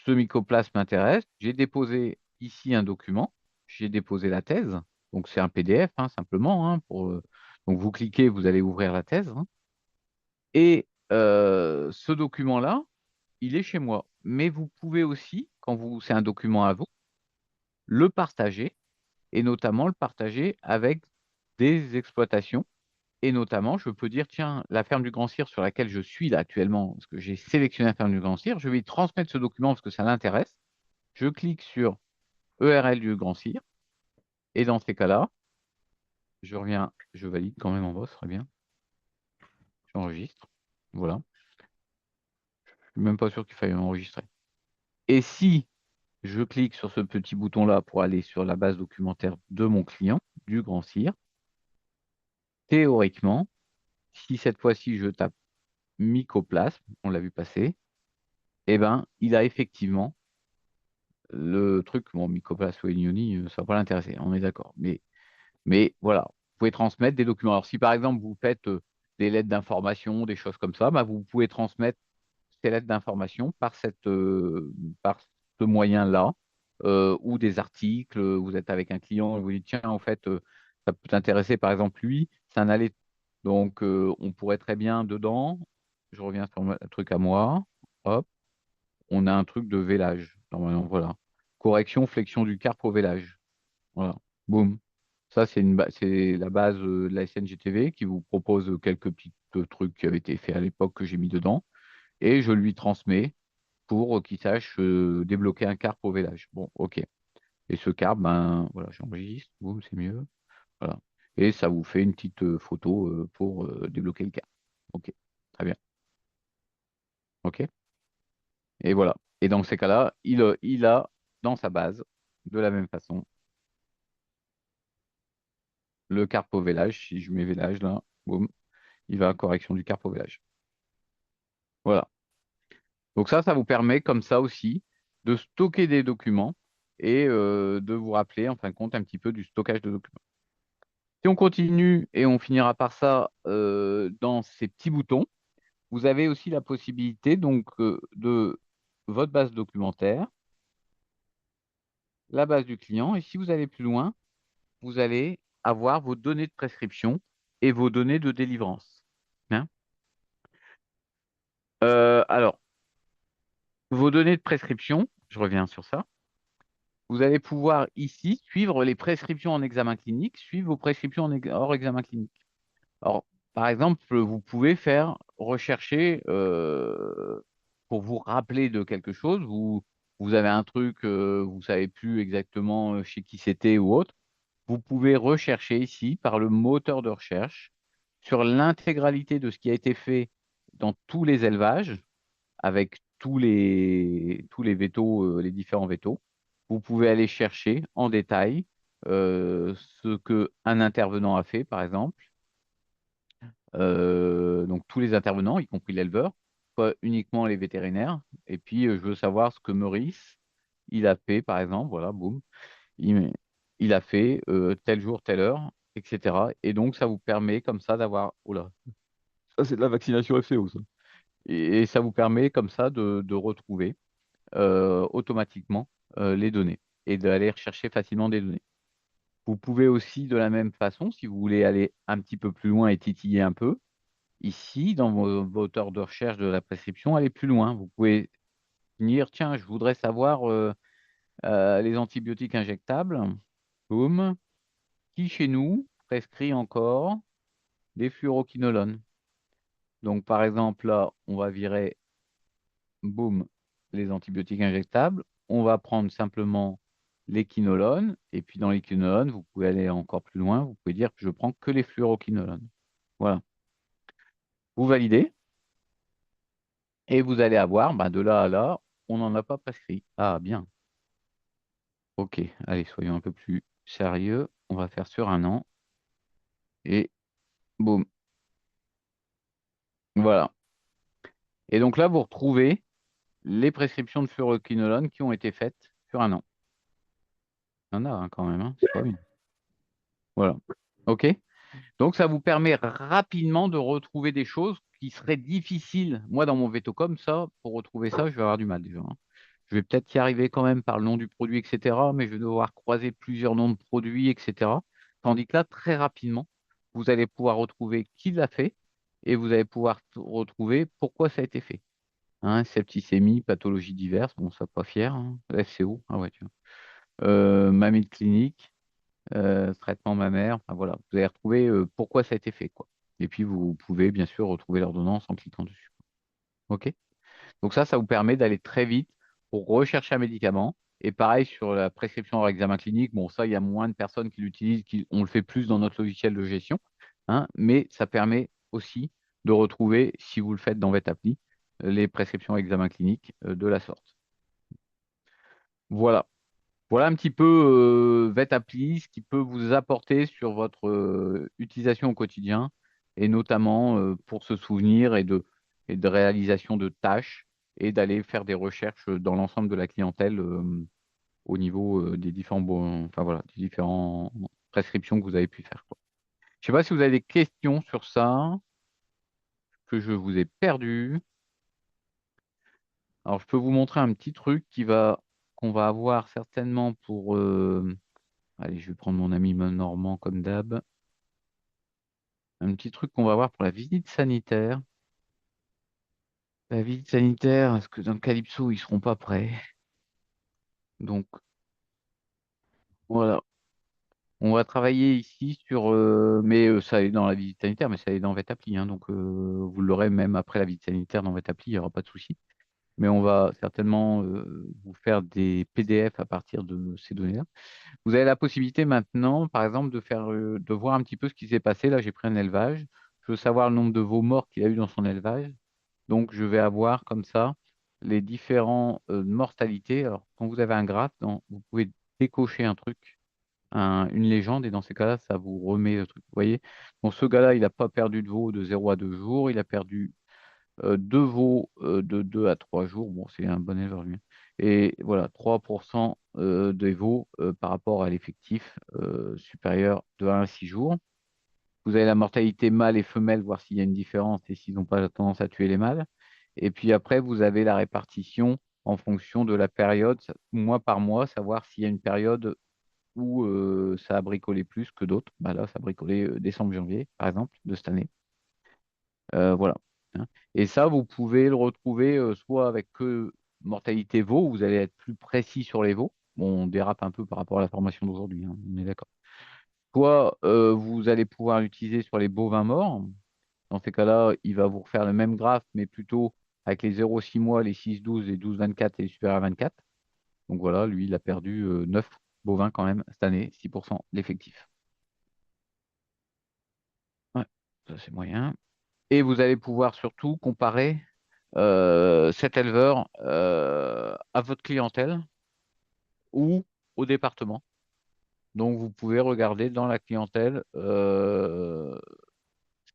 ce mycoplasme m'intéresse. J'ai déposé ici un document. J'ai déposé la thèse. Donc, c'est un PDF, hein, simplement, hein, Donc, vous cliquez, vous allez ouvrir la thèse, hein. Et ce document-là, il est chez moi. Mais vous pouvez aussi, c'est un document à vous, le partager et notamment le partager avec des exploitations. Et notamment, je peux dire, tiens, la ferme du Grand Cire sur laquelle je suis là actuellement, parce que j'ai sélectionné la ferme du Grand Cire, je vais lui transmettre ce document parce que ça l'intéresse. Je clique sur ERL du Grand Cire. Et dans ces cas-là, je reviens, je valide quand même en bas, ce serait bien. J'enregistre. Voilà. Je suis même pas sûr qu'il faille enregistrer. Et si je clique sur ce petit bouton-là pour aller sur la base documentaire de mon client, du Grand Cire, théoriquement, si cette fois-ci je tape mycoplasme, on l'a vu passer, eh ben, il a effectivement le truc, bon, mycoplasme ou Ignoni, ça va pas l'intéresser, on est d'accord. Mais voilà, vous pouvez transmettre des documents. Alors, si par exemple vous faites des lettres d'information, des choses comme ça, bah, vous pouvez transmettre ces lettres d'information par ce moyen-là, ou des articles, vous êtes avec un client, vous dites, tiens, en fait, ça peut t'intéresser, par exemple, lui, c'est un aller. Donc, on pourrait très bien dedans, je reviens sur le truc à moi, hop, on a un truc de vélage, normalement, voilà. Correction, flexion du carpe au vélage. Voilà. Boum. Ça, c'est la base de la SNGTV qui vous propose quelques petits trucs qui avaient été faits à l'époque que j'ai mis dedans. Et je lui transmets pour qu'il sache débloquer un carpe au village. Bon, ok. Et ce carpe, ben voilà, j'enregistre. Boum, c'est mieux. Voilà. et ça vous fait une petite photo pour débloquer le cas. Ok, très bien. Ok. Et voilà. Et dans ces cas-là, il a dans sa base, de la même façon, le carpo village. Si je mets village là, boum, il va à correction du carpo village. Voilà. Donc ça vous permet comme ça aussi de stocker des documents et de vous rappeler en fin de compte un petit peu du stockage de documents. Si on continue et on finira par ça dans ces petits boutons, vous avez aussi la possibilité donc de votre base documentaire, la base du client, et si vous allez plus loin, vous allez avoir vos données de prescription et vos données de délivrance. Hein. Alors, vos données de prescription, je reviens sur ça. Vous allez pouvoir ici suivre les prescriptions en examen clinique, suivre vos prescriptions hors examen clinique. Alors, par exemple, vous pouvez faire rechercher pour vous rappeler de quelque chose. Vous avez un truc, vous savez plus exactement chez qui c'était ou autre. Vous pouvez rechercher ici par le moteur de recherche sur l'intégralité de ce qui a été fait dans tous les élevages avec tous les vétos, les différents vétos. Vous pouvez aller chercher en détail ce que un intervenant a fait, par exemple. Donc tous les intervenants, y compris l'éleveur, pas uniquement les vétérinaires. Et puis je veux savoir ce que Maurice, il a fait, par exemple. Voilà, boum. Il, il a fait tel jour, telle heure, etc. Et donc ça vous permet comme ça d'avoir. Oh là, ça c'est de la vaccination FCO, ça. Et ça vous permet comme ça de retrouver automatiquement les données et d'aller rechercher facilement des données. Vous pouvez aussi, de la même façon, si vous voulez aller un petit peu plus loin et titiller un peu, ici, dans vos moteurs de recherche de la prescription, aller plus loin. Vous pouvez venir, tiens, je voudrais savoir les antibiotiques injectables. Boum. Qui chez nous prescrit encore des fluoroquinolones? Donc, par exemple, là, on va virer, boum, les antibiotiques injectables. On va prendre simplement les quinolones. Et puis, dans les quinolones, vous pouvez aller encore plus loin. Vous pouvez dire que je prends que les fluoroquinolones. Voilà. Vous validez et vous allez avoir, bah, de là à là, on n'en a pas prescrit. Ah, bien. Ok. Allez, soyons un peu plus sérieux. On va faire sur un an. Et boum. Voilà. Et donc là, vous retrouvez les prescriptions de fluoroquinolone qui ont été faites sur un an. Il y en a hein, quand même, hein, c'est pas une. Voilà. OK? Donc, ça vous permet rapidement de retrouver des choses qui seraient difficiles. Moi, dans mon Vetocom, ça, pour retrouver ça, je vais avoir du mal déjà. Hein. Je vais peut-être y arriver quand même par le nom du produit, etc. Mais je vais devoir croiser plusieurs noms de produits, etc. Tandis que là, très rapidement, vous allez pouvoir retrouver qui l'a fait et vous allez pouvoir retrouver pourquoi ça a été fait. Hein, septicémie, pathologies diverses, bon, ça pas fier. Hein. FCO, ah ouais, tu vois. Mamie clinique, traitement mammaire, enfin voilà, vous allez retrouver pourquoi ça a été fait, quoi. Et puis vous pouvez bien sûr retrouver l'ordonnance en cliquant dessus. OK? Donc ça vous permet d'aller très vite pour rechercher un médicament. Et pareil sur la prescription hors examen clinique, bon, ça, il y a moins de personnes qui l'utilisent, on le fait plus dans notre logiciel de gestion, hein, mais ça permet aussi de retrouver, si vous le faites dans votre appli, les prescriptions hors examen clinique de la sorte. Voilà. Voilà un petit peu Vetappli, ce qui peut vous apporter sur votre utilisation au quotidien, et notamment pour se souvenir et de réalisation de tâches et d'aller faire des recherches dans l'ensemble de la clientèle au niveau des différents, enfin voilà, des différentes prescriptions que vous avez pu faire, quoi. Je ne sais pas si vous avez des questions sur ça, que je vous ai perdu. Alors, je peux vous montrer un petit truc qu'on va avoir certainement pour allez, je vais prendre mon ami Normand comme d'hab. Un petit truc qu'on va voir pour la visite sanitaire. La visite sanitaire, est-ce que dans le Calypso, ils seront pas prêts? Donc, voilà. On va travailler ici sur... mais ça est dans la visite sanitaire, mais ça est dans votre appli. Hein, donc, vous l'aurez même après la visite sanitaire dans votre appli, il n'y aura pas de souci. mais on va certainement vous faire des PDF à partir de ces données-là. Vous avez la possibilité maintenant, par exemple, de voir un petit peu ce qui s'est passé. Là, j'ai pris un élevage. Je veux savoir le nombre de veaux morts qu'il a eu dans son élevage. Donc, je vais avoir comme ça les différents mortalités. Alors, quand vous avez un graphe, vous pouvez décocher un truc, une légende, et dans ces cas-là, ça vous remet le truc. Vous voyez? Bon, ce gars-là, il n'a pas perdu de veau de 0 à 2 jours. Il a perdu 2 veaux de 2 à 3 jours. Bon, c'est un bon éleveur, lui, hein. Et voilà, 3% des veaux par rapport à l'effectif supérieur de 1 à 6 jours. Vous avez la mortalité mâle et femelle, voir s'il y a une différence et s'ils n'ont pas tendance à tuer les mâles. Et puis après, vous avez la répartition en fonction de la période, mois par mois, savoir s'il y a une période où ça a bricolé plus que d'autres. Bah là, ça a bricolé décembre-janvier, par exemple, de cette année. Voilà, hein. Et ça, vous pouvez le retrouver soit avec que mortalité veau, vous allez être plus précis sur les veaux. Bon, on dérape un peu par rapport à la formation d'aujourd'hui, hein, on est d'accord. Soit vous allez pouvoir l'utiliser sur les bovins morts. Dans ces cas-là, il va vous refaire le même graphe, mais plutôt avec les 0,6 mois, les 6,12, les 12,24 et les supérieurs à 24. Donc voilà, lui, il a perdu 9 bovins quand même cette année, 6% l'effectif. Ouais, ça c'est moyen. Et vous allez pouvoir surtout comparer cet éleveur à votre clientèle ou au département. Donc vous pouvez regarder dans la clientèle ce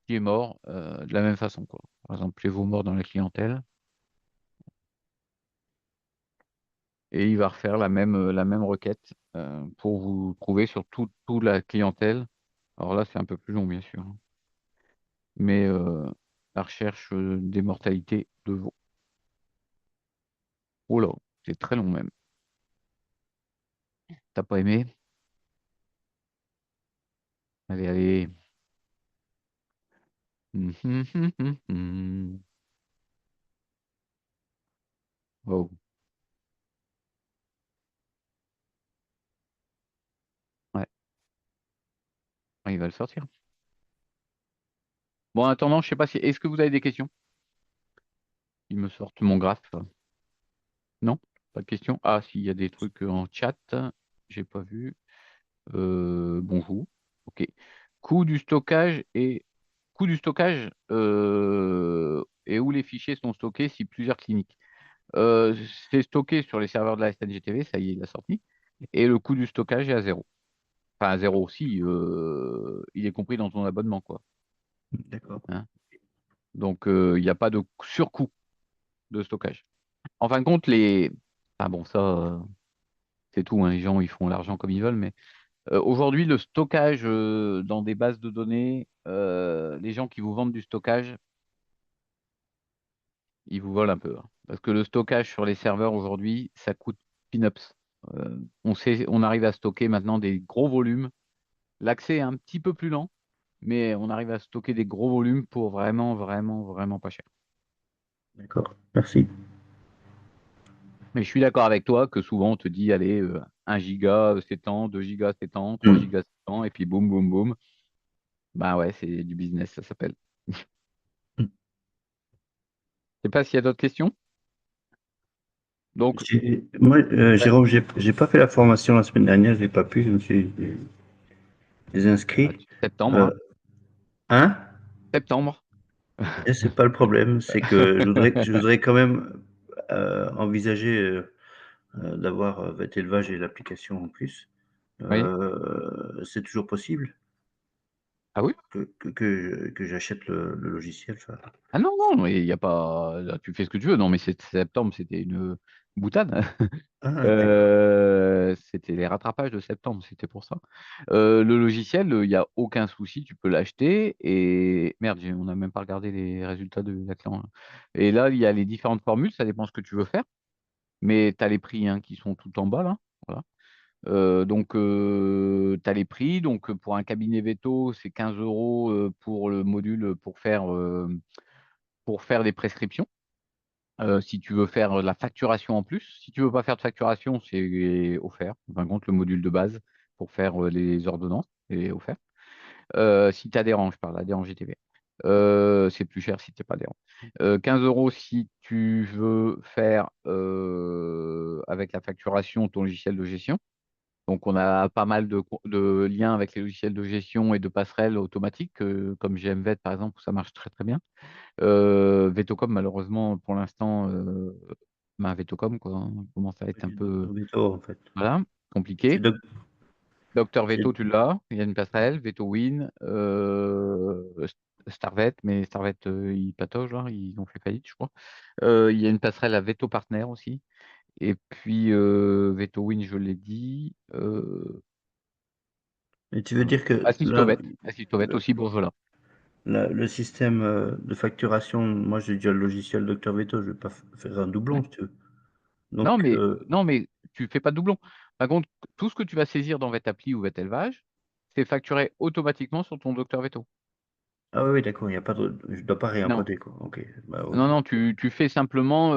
qui est mort de la même façon, quoi. Par exemple, les veaux morts dans la clientèle. Et il va refaire la même requête pour vous trouver sur toute la clientèle. Alors là, c'est un peu plus long, bien sûr, hein. Mais la recherche des mortalités de veaux. Oh là, c'est très long même. T'as pas aimé? Allez, allez. Hum, hum, hum, hum, hum. Oh, ouais, il va le sortir. Bon, en attendant, je sais pas si. Est-ce que vous avez des questions? Il me sortent mon graphe. Non? Pas de questions? Ah, s'il y a des trucs en chat, j'ai pas vu. Bonjour. Ok. Coût du stockage et coût du stockage et où les fichiers sont stockés si plusieurs cliniques. Euh, c'est stocké sur les serveurs de la SNGTV, ça y est, il a sorti. Et le coût du stockage est à zéro. Enfin, à zéro aussi, il est compris dans ton abonnement, quoi, D'accord. hein. Donc, il n'y a pas de surcoût de stockage. En fin de compte, Ah bon, ça, c'est tout, hein, les gens, ils font l'argent comme ils veulent, mais aujourd'hui, le stockage dans des bases de données, les gens qui vous vendent du stockage, ils vous volent un peu, hein. Parce que le stockage sur les serveurs aujourd'hui, ça coûte peanuts. On arrive à stocker maintenant des gros volumes. L'accès est un petit peu plus lent, mais on arrive à stocker des gros volumes pour vraiment, vraiment, vraiment pas cher. D'accord. Merci. Mais je suis d'accord avec toi que souvent on te dit, allez, 1 giga, c'est tant, 2 gigas, c'est tant, 3 Hmm. gigas, c'est tant, et puis boum, boum, boum. Bah ouais, c'est du business, ça s'appelle. Hmm. Je sais pas s'il y a d'autres questions. Donc, Moi, ouais, Jérôme, j'ai pas fait la formation la semaine dernière, j'ai pas pu, je me suis bah, inscrit. septembre, Euh, hein. hein? Septembre. Et c'est pas le problème, c'est que je voudrais quand même envisager d'avoir votre élevage et l'application en plus. Oui. C'est toujours possible Ah oui? que j'achète le logiciel. Enfin. Ah non, non, il y a pas. Là, tu fais ce que tu veux. Non, mais septembre, c'était une boutade. Ah, d'accord. C'était les rattrapages de septembre, c'était pour ça. Le logiciel, il n'y a aucun souci, tu peux l'acheter. Et merde, on n'a même pas regardé les résultats de la client, hein. Et là, il y a les différentes formules, ça dépend ce que tu veux faire. Mais tu as les prix, hein, qui sont tout en bas là. Voilà. Donc, tu as les prix. Donc, pour un cabinet veto, c'est 15 euros pour le module pour faire des prescriptions. Si tu veux faire la facturation en plus, si tu veux pas faire de facturation, c'est offert. En fin de compte, le module de base pour faire les ordonnances est offert. Si tu adhérent, je parle, adhérent GTV. C'est plus cher si tu n'es pas adhérent. 15 euros si tu veux faire avec la facturation ton logiciel de gestion. Donc, on a pas mal de liens avec les logiciels de gestion et de passerelles automatiques, comme GMVet par exemple, où ça marche très très bien. Vetocom, malheureusement, pour l'instant, Vetocom, quoi, hein, commence à être un Oui, peu, Docteur Vito, en fait. voilà, C'est compliqué. doc Docteur c'est Veto, tu l'as, il y a une passerelle, VetoWin, Starvet, mais Starvet, ils pataugent, là, ils ont fait faillite, je crois. Il y a une passerelle à Veto Partner aussi. Et puis, VetoWin, je l'ai dit. et tu veux dire que là, Assistovet aussi, Bourgeois. le système, de facturation, moi, j'ai déjà le logiciel Docteur Vito, je vais pas faire un doublon, si tu veux. Donc, Non, mais tu fais pas de doublon. Par contre, tout ce que tu vas saisir dans VetAppli ou VetElevage, c'est facturé automatiquement sur ton Docteur Veto. ah oui, oui, d'accord, il y a pas de je dois pas Non. réencoder, quoi. OK, bah, Non, OK. non, tu fais simplement.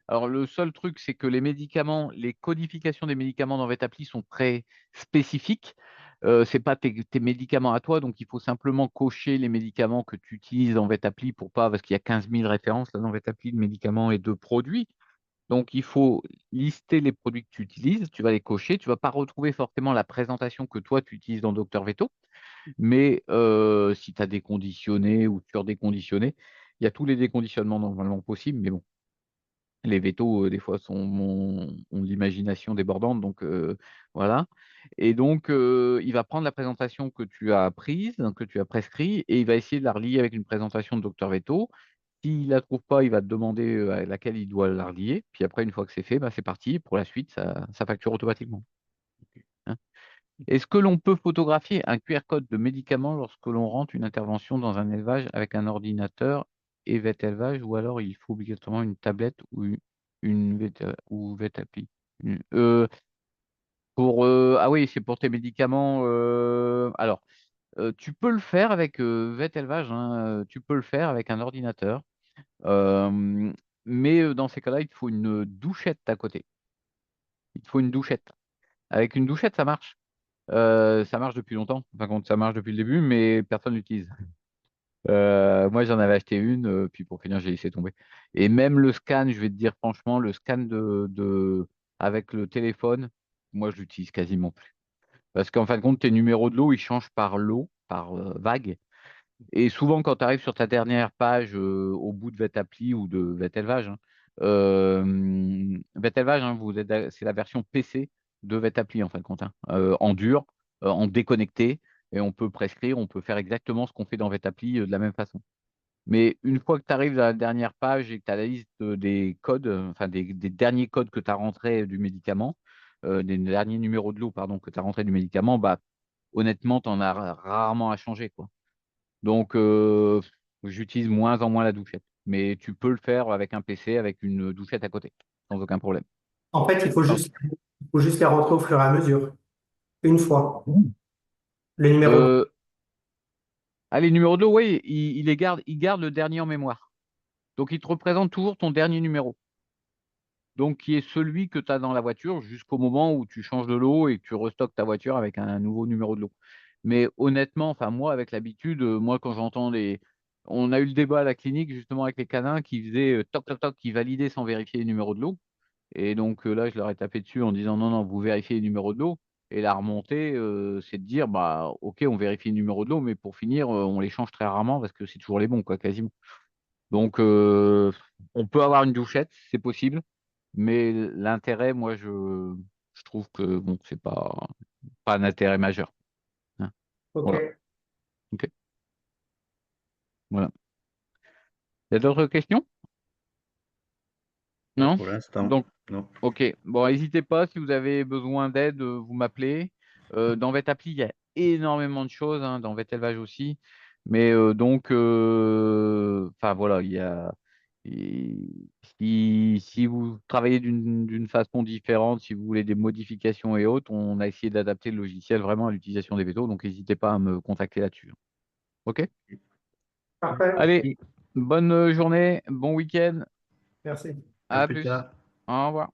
Alors, le seul truc, c'est que les médicaments, les codifications des médicaments dans VetAppli sont très spécifiques. C'est pas tes médicaments à toi, donc il faut simplement cocher les médicaments que tu utilises dans VetAppli pour pas, parce qu'il y a 15 000 références là, dans VetAppli de médicaments et de produits. Donc, il faut lister les produits que tu utilises, tu vas les cocher. Tu ne vas pas retrouver forcément la présentation que toi, tu utilises dans Docteur Veto, mais si tu as déconditionné ou surdéconditionné, il y a tous les déconditionnements normalement possibles, mais bon, les vétos, des fois, ont de l'imagination débordante, donc voilà. Et donc, il va prendre la présentation que tu as prise, que tu as prescrit, et il va essayer de la relier avec une présentation de Docteur Veto. S'il la trouve pas, il va te demander à laquelle il doit la relier. Puis après, une fois que c'est fait, bah, c'est parti. Pour la suite, ça facture automatiquement, hein. Est-ce que l'on peut photographier un QR code de médicament lorsque l'on rentre une intervention dans un élevage avec un ordinateur et vet-élevage, ou alors il faut obligatoirement une tablette ou une ou vet-appli? Ah oui, c'est pour tes médicaments. Alors, tu peux le faire avec vet-élevage, hein, tu peux le faire avec un ordinateur. Euh, mais dans ces cas-là, il te faut une douchette à côté. Il te faut une douchette. Avec une douchette, ça marche. Ça marche depuis longtemps. Enfin, quand ça marche depuis le début, mais personne l'utilise. Moi, j'en avais acheté une, puis pour finir, j'ai laissé tomber. Et même le scan, je vais te dire franchement, le scan avec le téléphone, moi, je l'utilise quasiment plus. Parce qu'en fin de compte, tes numéros de lot, ils changent par lot, par vague. Et souvent, quand tu arrives sur ta dernière page au bout de VetAppli ou de VetElevage, hein, VetElevage, hein, c'est la version PC de VetAppli en fin de compte, hein, en dur, en déconnecté, et on peut prescrire, on peut faire exactement ce qu'on fait dans VetAppli de la même façon. Mais une fois que tu arrives à la dernière page et que tu as la liste des codes, enfin des derniers codes que tu as rentrés du médicament, des derniers numéros de lot, pardon, que tu as rentrés du médicament, bah, honnêtement, tu en as rarement à changer, quoi. Donc, j'utilise moins en moins la douchette. Mais tu peux le faire avec un PC, avec une douchette à côté, sans aucun problème. En fait, Non. il faut juste les rentrer au fur et à mesure, une fois. Mmh. Le numéro de... Euh, les numéros de lot, oui, il garde le dernier en mémoire. Donc, il te représente toujours ton dernier numéro. Donc, qui est celui que tu as dans la voiture jusqu'au moment où tu changes de lot et que tu restockes ta voiture avec un nouveau numéro de lot. Mais honnêtement, enfin, moi, avec l'habitude, moi, quand j'entends les. On a eu le débat à la clinique justement avec les canins qui faisaient toc, toc, toc, qui validaient sans vérifier les numéros de lot. Et donc là, je leur ai tapé dessus en disant non, non, vous vérifiez les numéros de lot. Et la remontée, c'est de dire bah ok, on vérifie les numéros de lot, mais pour finir, on les change très rarement parce que c'est toujours les bons, quoi, quasiment. Donc on peut avoir une douchette, c'est possible, mais l'intérêt, moi, je trouve que bon, c'est pas un intérêt majeur, hein. OK. Voilà. Ok. Voilà. Il y a d'autres questions? Pas Non? pour l'instant, Donc, non. ok. Bon, n'hésitez pas si vous avez besoin d'aide, vous m'appelez. Dans VetAppli, il y a énormément de choses, hein, dans VetElevage aussi. Mais donc, enfin voilà, si vous travaillez d'une façon différente, si vous voulez des modifications et autres, on a essayé d'adapter le logiciel vraiment à l'utilisation des vétos. Donc, n'hésitez pas à me contacter là-dessus. Ok? Parfait. Allez, bonne journée, bon week-end. Merci. À À plus plus. tard. Au revoir.